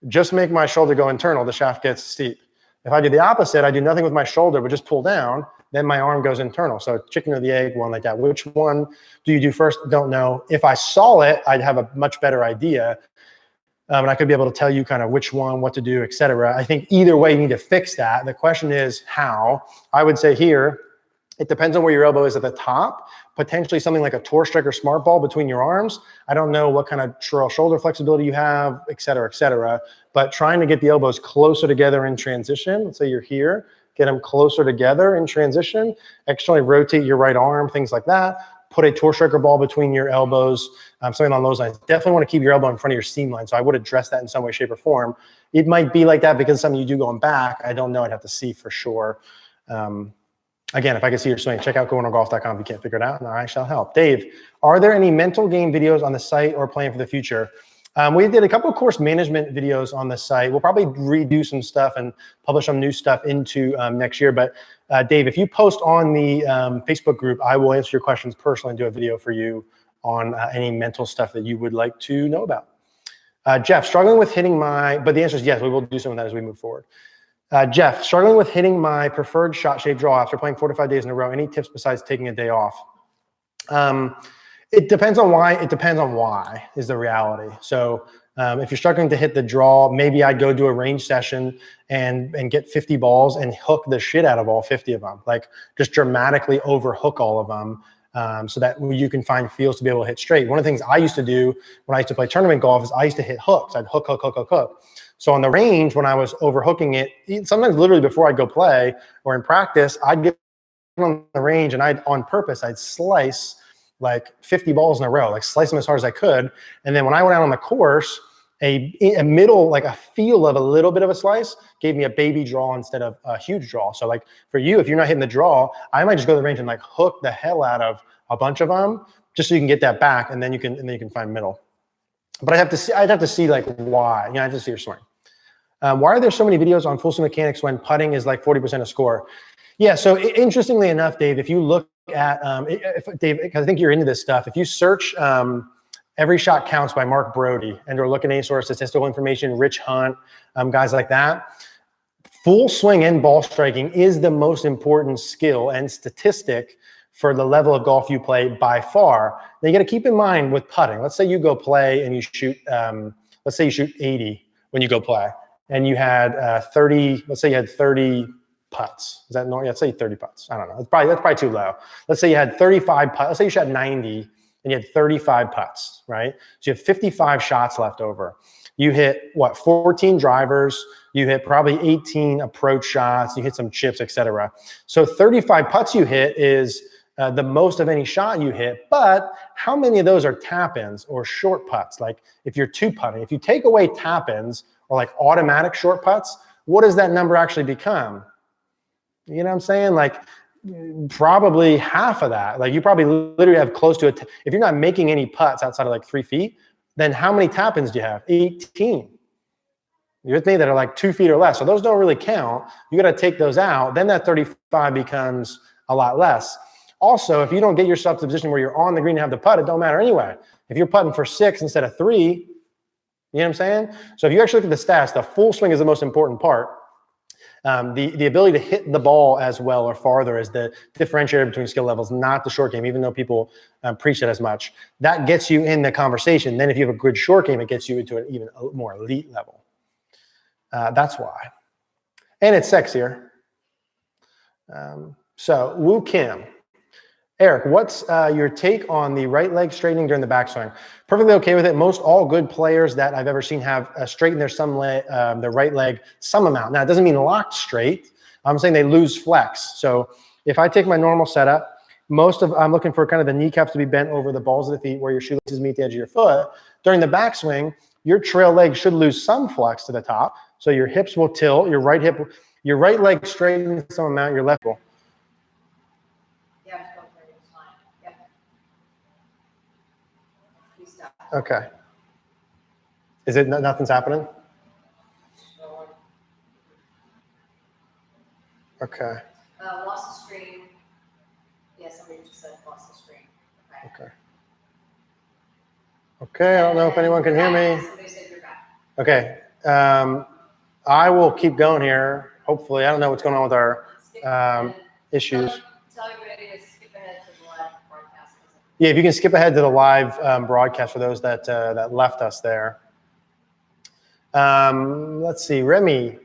Speaker 1: just make my shoulder go internal, the shaft gets steep. If I do the opposite, I do nothing with my shoulder, but just pull down, then my arm goes internal. So chicken or the egg, one like that. Which one do you do first? Don't know. If I saw it, I'd have a much better idea. And I could be able to tell you kind of which one, what to do, et cetera. I think either way, you need to fix that. The question is how. I would say here, it depends on where your elbow is at the top. Potentially something like a tour strike or smart ball between your arms. I don't know what kind of trail shoulder flexibility you have, et cetera, but trying to get the elbows closer together in transition. Let's say you're here, get them closer together in transition, externally rotate your right arm, things like that. Put a tour striker ball between your elbows, something along those lines. Definitely want to keep your elbow in front of your seam line. So I would address that in some way, shape, or form. It might be like that because it's something you do going back. I don't know, I'd have to see for sure. Again, if I can see your swing, check out cogornogolf.com if you can't figure it out, and I shall help. Dave, are there any mental game videos on the site or plan for the future? We did a couple of course management videos on the site. We'll probably redo some stuff and publish some new stuff into next year. But Dave, if you post on the Facebook group, I will answer your questions personally and do a video for you on any mental stuff that you would like to know about. Jeff, struggling with hitting but the answer is yes, we will do some of that as we move forward. Jeff, struggling with hitting my preferred shot shape draw after playing 4 to 5 days in a row. Any tips besides taking a day off? It depends on why. It depends on why is the reality. So if you're struggling to hit the draw, maybe I'd go do a range session and get 50 balls and hook the shit out of all 50 of them. Like just dramatically overhook all of them so that you can find feels to be able to hit straight. One of the things I used to do when I used to play tournament golf is I used to hit hooks. I'd hook, hook, hook, hook, hook. So on the range, when I was overhooking it, sometimes literally before I'd go play or in practice, I'd get on the range and I'd slice like 50 balls in a row, like slice them as hard as I could. And then when I went out on the course, a middle, like a feel of a little bit of a slice gave me a baby draw instead of a huge draw. So like for you, if you're not hitting the draw, I might just go to the range and like hook the hell out of a bunch of them just so you can get that back and then you can find middle. But I'd have to see like why, I have to see your swing. Why are there so many videos on full swing mechanics when putting is like 40% of score? Yeah, so interestingly enough, Dave, if you look at, Dave, because I think you're into this stuff, if you search Every Shot Counts by Mark Brody and or look at any sort of statistical information, Rich Hunt, guys like that, full swing and ball striking is the most important skill and statistic for the level of golf you play by far. Now you got to keep in mind with putting. Let's say you go play and you shoot, let's say you shoot 80 when you go play, and you had 30, let's say you had 30 putts. Is that normal? Yeah, let's say 30 putts. I don't know. That's probably too low. Let's say you had 35 putts. Let's say you shot 90 and you had 35 putts, right? So you have 55 shots left over. You hit, what, 14 drivers. You hit probably 18 approach shots. You hit some chips, etc. So 35 putts you hit is the most of any shot you hit, but how many of those are tap-ins or short putts? Like if you're two putting, if you take away tap-ins or like automatic short putts, what does that number actually become? You know what I'm saying? Like probably half of that. Like you probably literally have close to it. If you're not making any putts outside of like 3 feet, then how many tap-ins do you have? 18. You with me? That are like 2 feet or less. So those don't really count. You got to take those out. Then that 35 becomes a lot less. Also, if you don't get yourself to the position where you're on the green and have the putt, it don't matter anyway. If you're putting for 6 instead of 3, you know what I'm saying? So if you actually look at the stats, the full swing is the most important part. The ability to hit the ball as well or farther is the differentiator between skill levels, not the short game, even though people preach it as much. That gets you in the conversation. Then if you have a good short game, it gets you into an even more elite level. That's why. And it's sexier. So Woo Kim. Eric, what's your take on the right leg straightening during the backswing? Perfectly okay with it. Most all good players that I've ever seen have straightened their right leg some amount. Now, it doesn't mean locked straight. I'm saying they lose flex. So if I take my normal setup, I'm looking for kind of the kneecaps to be bent over the balls of the feet where your shoelaces meet the edge of your foot. During the backswing, your trail leg should lose some flex to the top. So your hips will tilt, your right leg straightens some amount, your left will. Okay. Is it nothing's happening? Okay.
Speaker 2: Lost the stream. Yeah, somebody just said lost the stream.
Speaker 1: Okay. Okay, I don't know if anyone can hear me.
Speaker 2: Somebody said you're back.
Speaker 1: Okay. I will keep going here. Hopefully, I don't know what's going on with our issues.
Speaker 2: Tell everybody to skip ahead to the live broadcast.
Speaker 1: Yeah, if you can skip ahead to the live broadcast for those that left us there. Let's see, Remy.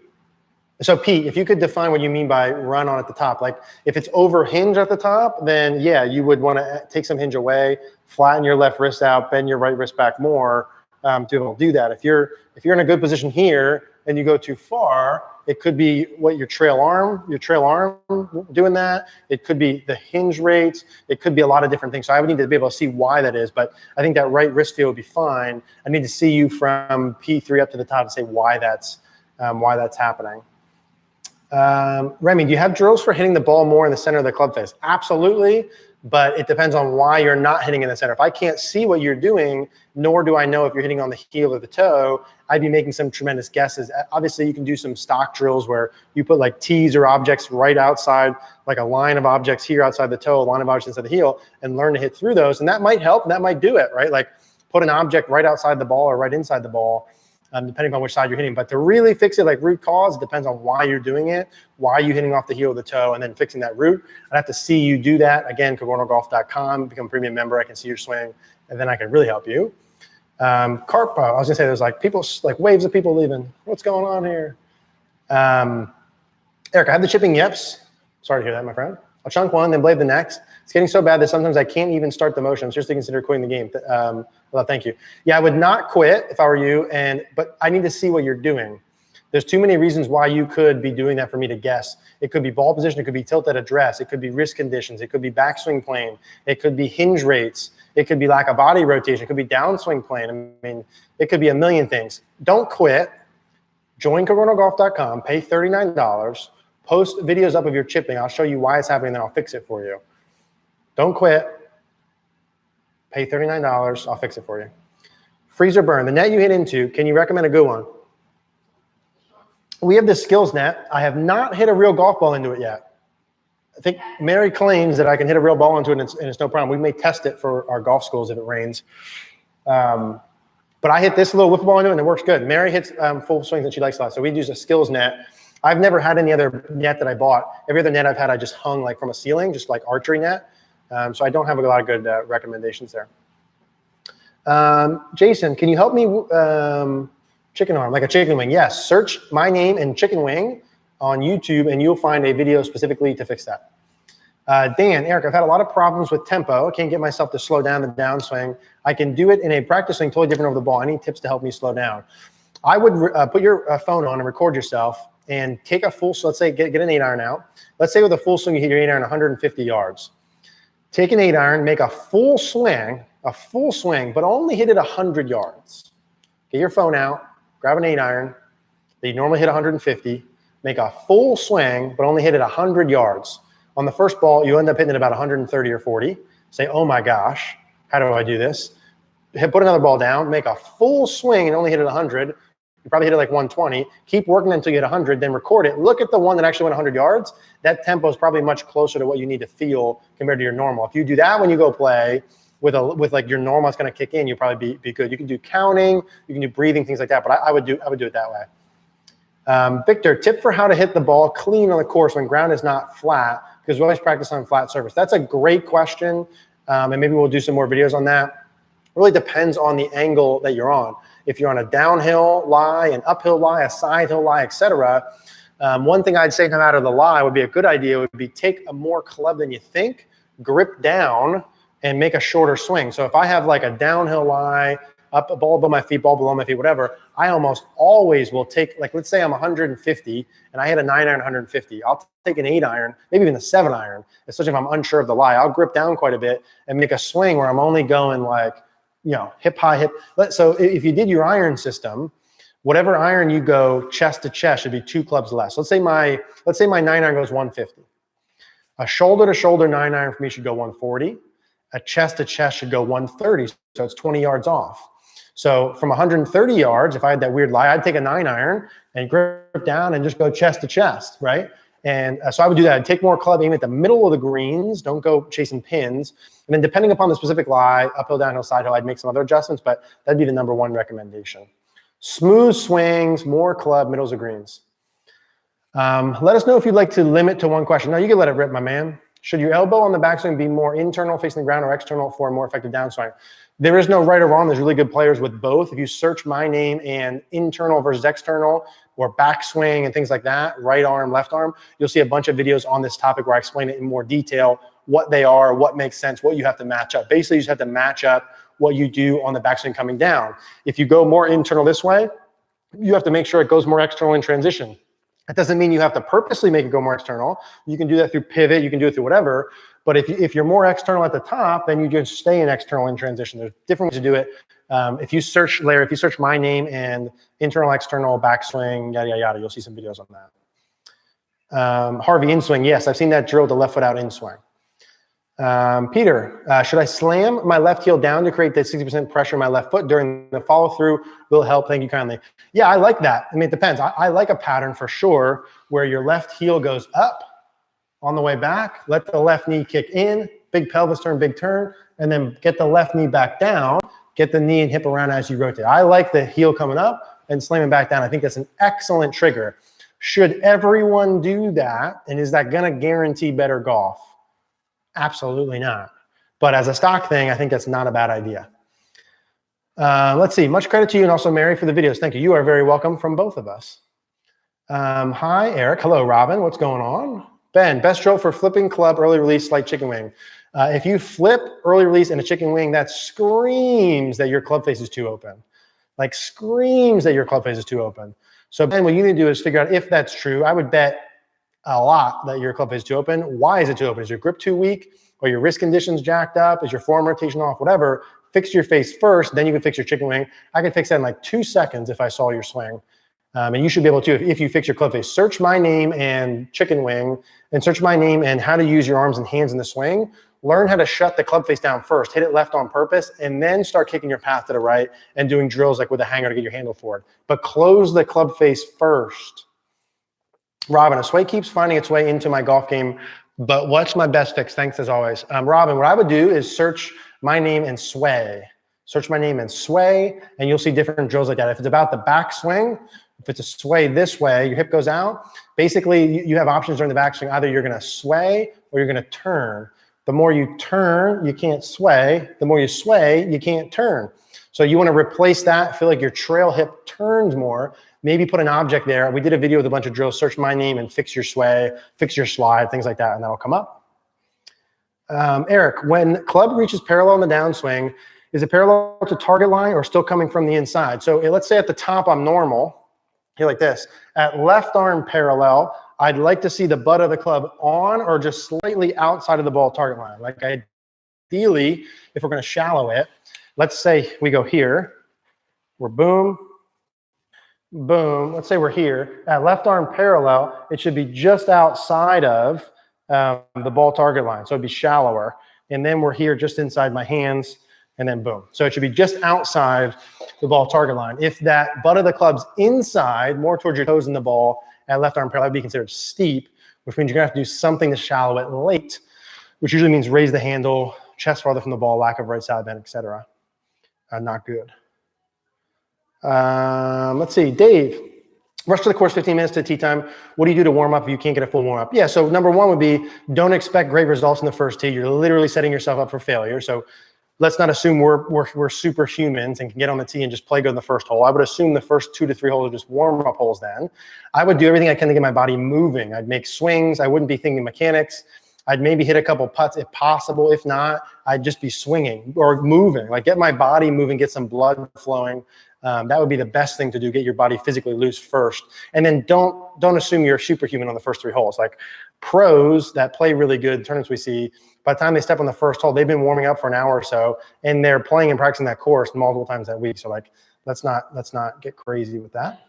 Speaker 1: So Pete, if you could define what you mean by run on at the top, like if it's over hinge at the top, then yeah, you would want to take some hinge away, flatten your left wrist out, bend your right wrist back more to be able to do that. If you're in a good position here and you go too far, it could be what your trail arm doing that. It could be the hinge rates. It could be a lot of different things. So I would need to be able to see why that is, but I think that right wrist feel would be fine. I need to see you from P3 up to the top and say why that's happening. Remy, do you have drills for hitting the ball more in the center of the club face? Absolutely, but it depends on why you're not hitting in the center. If I can't see what you're doing, nor do I know if you're hitting on the heel or the toe, I'd be making some tremendous guesses. Obviously, you can do some stock drills where you put like tees or objects right outside, like a line of objects here outside the toe, a line of objects inside the heel, and learn to hit through those. And that might help, and that might do it, right? Like put an object right outside the ball or right inside the ball, depending on which side you're hitting. But to really fix it, like root cause, it depends on why you're doing it, why are you hitting off the heel or the toe, and then fixing that root. I'd have to see you do that. Again, CogornoGolf.com, become a premium member. I can see your swing, and then I can really help you. Carpo, I was gonna say there's like people, like waves of people leaving. What's going on here? Eric, I have the chipping yips. Sorry to hear that, my friend. I'll chunk one, then blade the next. It's getting so bad that sometimes I can't even start the motion. I'm seriously consider quitting the game. Well, thank you. Yeah, I would not quit if I were you, but I need to see what you're doing. There's too many reasons why you could be doing that for me to guess. It could be ball position, it could be tilt at address, it could be wrist conditions, it could be backswing plane, it could be hinge rates, it could be lack of body rotation, it could be downswing plane. I mean, it could be a million things. Don't quit. Join CogornoGolf.com, pay $39, post videos up of your chipping. I'll show you why it's happening, then I'll fix it for you. Don't quit. Pay $39, I'll fix it for you. Freeze or burn. The net you hit into, can you recommend a good one? We have the skills net. I have not hit a real golf ball into it yet. I think Mary claims that I can hit a real ball into it and it's no problem. We may test it for our golf schools if it rains. But I hit this little wiffle ball into it and it works good. Mary hits full swings and she likes a lot. So we use a skills net. I've never had any other net that I bought. Every other net I've had, I just hung like from a ceiling, just like archery net. So I don't have a lot of good recommendations there. Jason, can you help me? Chicken arm, like a chicken wing. Yes, search my name and chicken wing on YouTube and you'll find a video specifically to fix that. Dan, Eric, I've had a lot of problems with tempo. I can't get myself to slow down the downswing. I can do it in a practice swing totally different over the ball. Any tips to help me slow down? I would put your phone on and record yourself and take a full, so let's say get an 8-iron out. Let's say with a full swing, you hit your 8-iron 150 yards. Take an 8-iron, make a full swing, but only hit it 100 yards. Get your phone out, grab an 8-iron that you normally hit 150, make a full swing, but only hit it 100 yards. On the first ball, you end up hitting it about 130 or 40. Say, oh my gosh, how do I do this? Put another ball down, make a full swing and only hit it 100. You probably hit it like 120. Keep working until you hit 100, then record it. Look at the one that actually went 100 yards. That tempo is probably much closer to what you need to feel compared to your normal. If you do that when you go play with like your normal, it's going to kick in. You'll probably be good. You can do counting, you can do breathing, things like that. But I would do it that way. Victor, tip for how to hit the ball clean on the course when ground is not flat, because we always practice on flat surface. That's a great question, and maybe we'll do some more videos on that. It really depends on the angle that you're on. If you're on a downhill lie, an uphill lie, a side hill lie, etc. One thing I'd say no matter the lie would be a good idea would be take a more club than you think, grip down, and make a shorter swing. So if I have like a downhill lie, up a ball above my feet, ball below my feet, whatever, I almost always will take, like let's say I'm 150 and I hit a 9-iron 150. I'll take an 8-iron, maybe even a 7-iron, especially if I'm unsure of the lie. I'll grip down quite a bit and make a swing where I'm only going like, hip high, hip. So if you did your iron system, whatever iron you go chest to chest should be 2 clubs less. Let's say my 9-iron goes 150. A shoulder to shoulder 9-iron for me should go 140. A chest to chest should go 130. So it's 20 yards off. So from 130 yards, if I had that weird lie, I'd take a 9-iron and grip down and just go chest to chest, right? And so I would do that. I'd take more club, aim at the middle of the greens. Don't go chasing pins. And then depending upon the specific lie, uphill, downhill, side hill, I'd make some other adjustments, but that'd be the #1 recommendation. Smooth swings, more club, middles of greens. Let us know if you'd like to limit to 1 question. No, you can let it rip, my man. Should your elbow on the backswing be more internal facing the ground or external for a more effective downswing? There is no right or wrong. There's really good players with both. If you search my name and internal versus external or backswing and things like that, right arm, left arm, you'll see a bunch of videos on this topic where I explain it in more detail, what they are, what makes sense, what you have to match up. Basically, you just have to match up what you do on the backswing coming down. If you go more internal this way, you have to make sure it goes more external in transition. That doesn't mean you have to purposely make it go more external. You can do that through pivot. You can do it through whatever. But if you're more external at the top, then you just stay in external in transition. There's different ways to do it. If you search, Larry, if you search my name and internal, external, backswing, yada, yada, yada, you'll see some videos on that. Harvey, in-swing. Yes, I've seen that drill, the left foot out in-swing. Peter, should I slam my left heel down to create that 60% pressure on my left foot during the follow-through? Will it help? Thank you kindly. Yeah, I like that. I mean, it depends. I like a pattern for sure where your left heel goes up on the way back, let the left knee kick in, big pelvis turn, big turn, and then get the left knee back down, get the knee and hip around as you rotate. I like the heel coming up and slamming back down. I think that's an excellent trigger. Should everyone do that? And is that going to guarantee better golf? Absolutely not. But as a stock thing, I think that's not a bad idea. Let's see. Much credit to you and also Mary for the videos. Thank you. You are very welcome from both of us. Hi, Eric. Hello, Robin. What's going on? Ben, best drill for flipping club, early release, slight chicken wing. If you flip early release and a chicken wing, that screams that your club face is too open. Like screams that your club face is too open. So Ben, what you need to do is figure out if that's true. I would bet a lot that your club face is too open. Why is it too open? Is your grip too weak? Or your wrist conditions jacked up? Is your form rotation off? Whatever. Fix your face first, then you can fix your chicken wing. I could fix that in like 2 seconds if I saw your swing. And you should be able to, if you fix your club face. Search my name and chicken wing, and search my name and how to use your arms and hands in the swing. Learn how to shut the club face down first. Hit it left on purpose, and then start kicking your path to the right and doing drills like with a hanger to get your handle forward. But close the club face first. Robin, a sway keeps finding its way into my golf game, but what's my best fix? Thanks as always. Robin, what I would do is search my name and sway. Search my name and sway, and you'll see different drills like that. If it's about the backswing, if it's a sway this way, your hip goes out. Basically, you have options during the backswing. Either you're going to sway or you're going to turn. The more you turn, you can't sway. The more you sway, you can't turn. So you want to replace that, feel like your trail hip turns more, maybe put an object there. We did a video with a bunch of drills, search my name and fix your sway, fix your slide, things like that, and that'll come up. Eric, when club reaches parallel in the downswing, is it parallel to target line or still coming from the inside? So let's say at the top I'm normal, here like this. At left arm parallel, I'd like to see the butt of the club on or just slightly outside of the ball target line. Like ideally, if we're going to shallow it, let's say we go here, we're boom, boom. Let's say we're here. At left arm parallel, it should be just outside of the ball target line. So it'd be shallower. And then we're here just inside my hands and then boom. So it should be just outside the ball target line. If that butt of the club's inside, more towards your toes in the ball, at left arm parallel, it'd be considered steep, which means you're gonna have to do something to shallow it late, which usually means raise the handle, chest farther from the ball, lack of right side bend, etc. Not good. Let's see, Dave. Rush to the course 15 minutes to tee time. What do you do to warm up if you can't get a full warm up? Yeah, so number one would be don't expect great results in the first tee. You're literally setting yourself up for failure. So let's not assume we're superhumans and can get on the tee and just play good in the first hole. I would assume the first 2 to 3 holes are just warm up holes then. I would do everything I can to get my body moving. I'd make swings. I wouldn't be thinking mechanics. I'd maybe hit a couple putts if possible. If not, I'd just be swinging or moving, like get my body moving, get some blood flowing. That would be the best thing to do, get your body physically loose first. And then don't assume you're superhuman on the first 3 holes. Like pros that play really good tournaments we see, by the time they step on the first hole, they've been warming up for an hour or so, and they're playing and practicing that course multiple times that week. So like, let's not get crazy with that.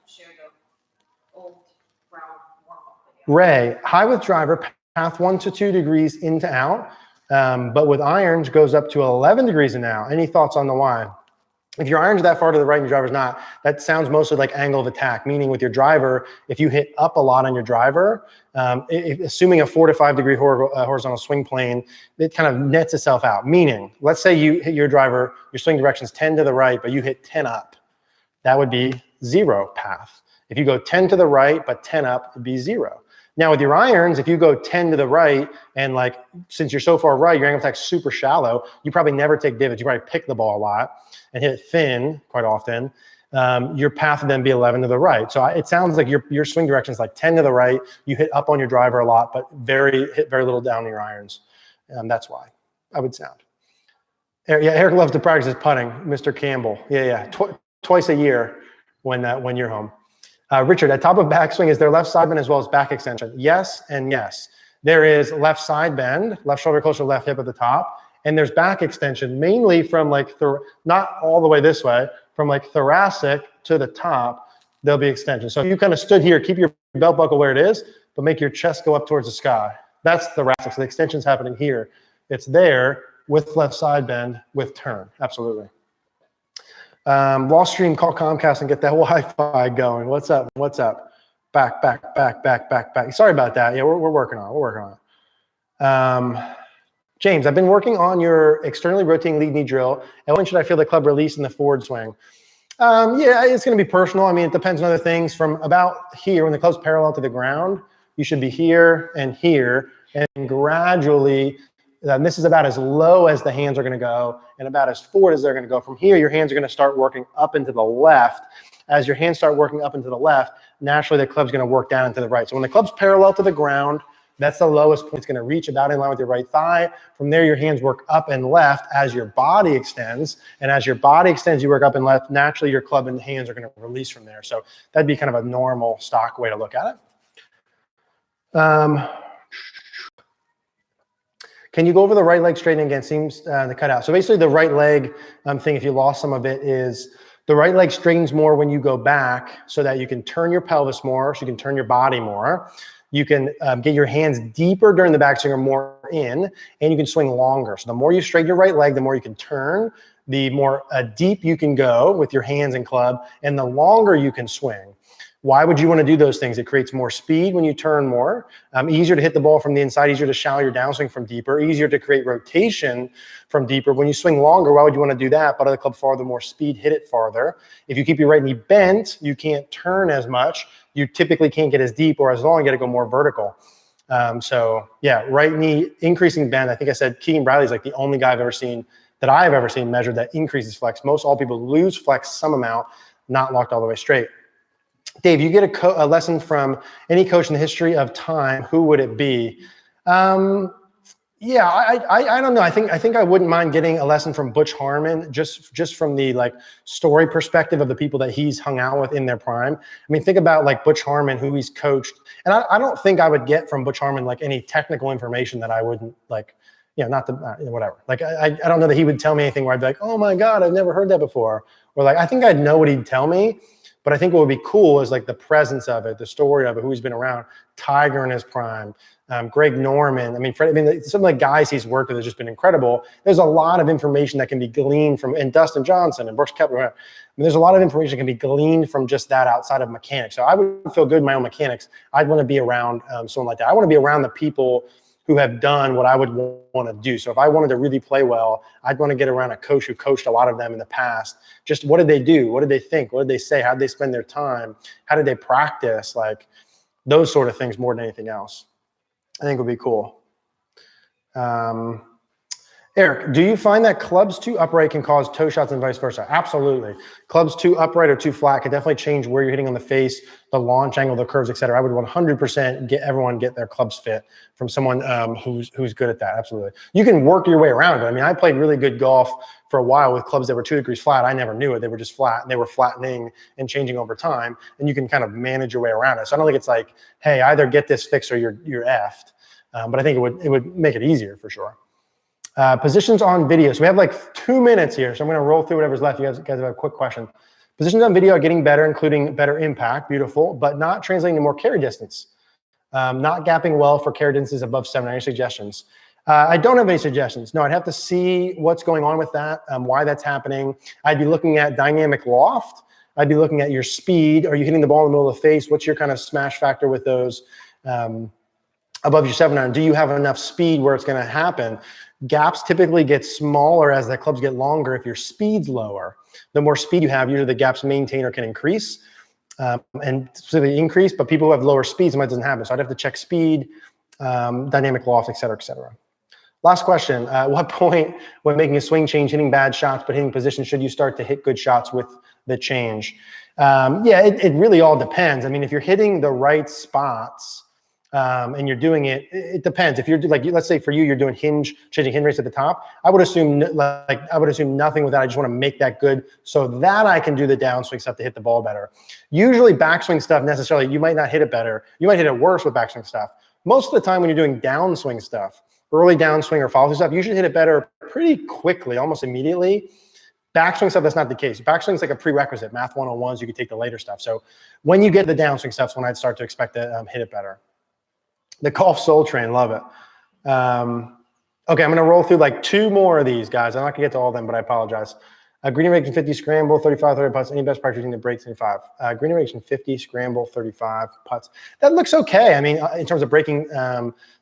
Speaker 1: Ray, high with driver, path 1 to 2 degrees in to out, but with irons goes up to 11 degrees in out. Any thoughts on the why? If your iron's that far to the right and your driver's not, that sounds mostly like angle of attack, meaning with your driver, if you hit up a lot on your driver, assuming a 4 to 5 degree horizontal swing plane, it kind of nets itself out. Meaning, let's say you hit your driver, your swing direction's 10 to the right, but you hit 10 up. That would be 0 path. If you go 10 to the right, but 10 up, it'd be 0. Now with your irons, if you go 10 to the right and like, since you're so far right, your angle of attack's super shallow, you probably never take divots. You probably pick the ball a lot and hit it thin quite often. Your path would then be 11 to the right. So it sounds like your swing direction is like 10 to the right. You hit up on your driver a lot, but hit very little down your irons. That's why I would sound. Yeah, Eric loves to practice his putting, Mr. Campbell. Yeah. Twice a year when you're home. Richard, at top of backswing, is there left side bend as well as back extension? Yes and yes. There is left side bend, left shoulder closer to left hip at the top, and there's back extension, mainly from like, not all the way this way, from like thoracic to the top, there'll be extension. So if you kind of stood here, keep your belt buckle where it is, but make your chest go up towards the sky. That's thoracic, so the extension's happening here. It's there with left side bend with turn, absolutely. Wall Stream, call Comcast and get that Wi-Fi going. What's up? Back. Sorry about that. Yeah, we're working on it. James, I've been working on your externally rotating lead knee drill. And when should I feel the club release in the forward swing? Yeah, it's going to be personal. I mean, it depends on other things. From about here, when the club's parallel to the ground, you should be here, and gradually. This is about as low as the hands are going to go and about as forward as they're going to go. From here, your hands are going to start working up into the left. As your hands start working up into the left, naturally the club's going to work down into the right. So when the club's parallel to the ground, that's the lowest point. It's going to reach about in line with your right thigh. From there, your hands work up and left as your body extends. And as your body extends, you work up and left. Naturally, your club and hands are going to release from there. So that'd be kind of a normal stock way to look at it. Can you go over the right leg straightening again? Seems to cut out. So basically the right leg thing, if you lost some of it, is the right leg straightens more when you go back so that you can turn your pelvis more, so you can turn your body more. You can get your hands deeper during the backswing or more in, and you can swing longer. So the more you straighten your right leg, the more you can turn, the more deep you can go with your hands and club, and the longer you can swing. Why would you want to do those things? It creates more speed when you turn more, easier to hit the ball from the inside, easier to shallow your downswing from deeper, easier to create rotation from deeper. When you swing longer, why would you want to do that? Butt of the club farther, more speed, hit it farther. If you keep your right knee bent, you can't turn as much. You typically can't get as deep or as long, you got to go more vertical. So yeah, right knee increasing bend. I think I said Keegan Bradley is like the only guy I've ever seen measured that increases flex. Most all people lose flex some amount, not locked all the way straight. Dave, you get a lesson from any coach in the history of time, who would it be? Yeah, I don't know. I think I wouldn't mind getting a lesson from Butch Harmon, just from the like story perspective of the people that he's hung out with in their prime. I mean, think about like Butch Harmon, who he's coached, and I don't think I would get from Butch Harmon like any technical information that I wouldn't like, not the whatever. Like I don't know that he would tell me anything where I'd be like, oh my God, I've never heard that before, or like I think I'd know what he'd tell me. But I think what would be cool is like the presence of it, the story of it, who he's been around. Tiger in his prime, Greg Norman. I mean, some of the guys he's worked with have just been incredible. There's a lot of information that can be gleaned from, and Dustin Johnson and Brooks Koepka. I mean, there's a lot of information that can be gleaned from just that outside of mechanics. So I would feel good in my own mechanics. I'd want to be around someone like that. I want to be around the people who have done what I would want to do. So if I wanted to really play well, I'd want to get around a coach who coached a lot of them in the past. Just what did they do? What did they think? What did they say? How did they spend their time? How did they practice? Like those sort of things more than anything else, I think would be cool. Eric, do you find that clubs too upright can cause toe shots and vice versa? Absolutely. Clubs too upright or too flat can definitely change where you're hitting on the face, the launch angle, the curves, et cetera. I would 100% get their clubs fit from someone who's good at that. Absolutely. You can work your way around it. I mean, I played really good golf for a while with clubs that were 2 degrees flat. I never knew it. They were just flat, and they were flattening and changing over time, and you can kind of manage your way around it. So I don't think it's like, hey, either get this fixed or you're effed. But I think it would make it easier for sure. Positions on video. So we have like 2 minutes here, so I'm going to roll through whatever's left. You guys have a quick question. Positions on video are getting better, including better impact, beautiful, but not translating to more carry distance. Not gapping well for carry distances above 7. Any suggestions? I don't have any suggestions. No, I'd have to see what's going on with that, why that's happening. I'd be looking at dynamic loft. I'd be looking at your speed. Are you hitting the ball in the middle of the face? What's your kind of smash factor with those above your 7 iron? Do you have enough speed where it's going to happen? Gaps typically get smaller as the clubs get longer if your speed's lower. The more speed you have, usually the gaps maintain or can increase, and specifically increase, but people who have lower speeds, it doesn't happen. So I'd have to check speed, dynamic loft, et cetera, et cetera. Last question. At what point when making a swing change, hitting bad shots, but hitting position, should you start to hit good shots with the change? Yeah, it really all depends. I mean, if you're hitting the right spots, and you're doing it, it depends. If you're like, let's say for you, you're doing changing hinge rates at the top. I would assume nothing with that. I just want to make that good so that I can do the downswing stuff to hit the ball better. Usually backswing stuff necessarily, you might not hit it better. You might hit it worse with backswing stuff. Most of the time when you're doing downswing stuff, early downswing or follow through stuff, you should hit it better pretty quickly, almost immediately. Backswing stuff, that's not the case. Backswing is like a prerequisite. Math 101s, you could take the later stuff. So when you get the downswing stuff, when I'd start to expect to hit it better. The Golf Soul Train, love it. Okay, I'm going to roll through like 2 more of these, guys. I'm not going to get to all of them, but I apologize. Green Irrigation 50 scramble, 35, 30 putts. Any best practice using the break 75? Green Irrigation 50 scramble, 35 putts. That looks okay. I mean, in terms of breaking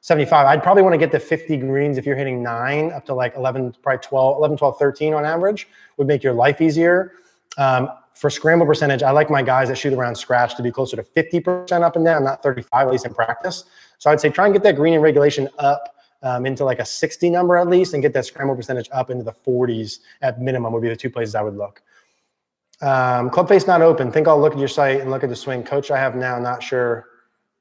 Speaker 1: 75, I'd probably want to get the 50 greens if you're hitting 9 up to like 11, probably 12, 11, 12, 13 on average would make your life easier. For scramble percentage, I like my guys that shoot around scratch to be closer to 50% up and down, not 35, at least in practice. So I'd say try and get that green in regulation up into like a 60 number at least, and get that scramble percentage up into the 40s at minimum would be the 2 places I would look. Club face not open. Think I'll look at your site and look at the swing. Coach I have now, not sure.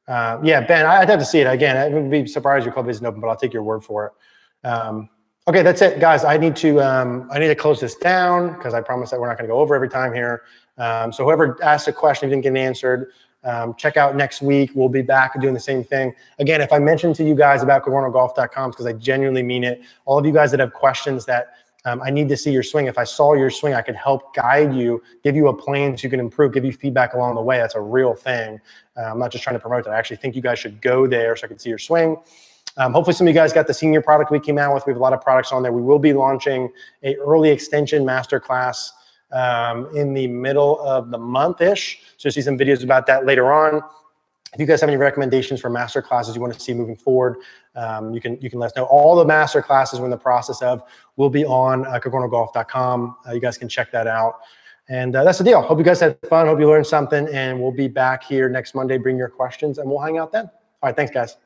Speaker 1: Yeah, Ben, I'd have to see it. Again, I would be surprised your club face isn't open, but I'll take your word for it. Okay, that's it, guys. I need to close this down because I promised that we're not going to go over every time here. So whoever asked a question didn't get answered, check out next week. We'll be back doing the same thing. Again, if I mentioned to you guys about CogornoGolf.com, because I genuinely mean it. All of you guys that have questions that I need to see your swing. If I saw your swing, I could help guide you, give you a plan so you can improve, give you feedback along the way. That's a real thing. I'm not just trying to promote that. I actually think you guys should go there so I can see your swing. Hopefully some of you guys got the senior product we came out with. We have a lot of products on there. We will be launching a early extension masterclass in the middle of the month-ish. So you'll see some videos about that later on. If you guys have any recommendations for master classes you want to see moving forward, you can let us know. All the master classes we're in the process of will be on CogornoGolf.com. You guys can check that out. And that's the deal. Hope you guys had fun. Hope you learned something. And we'll be back here next Monday. Bring your questions, and we'll hang out then. All right, thanks, guys.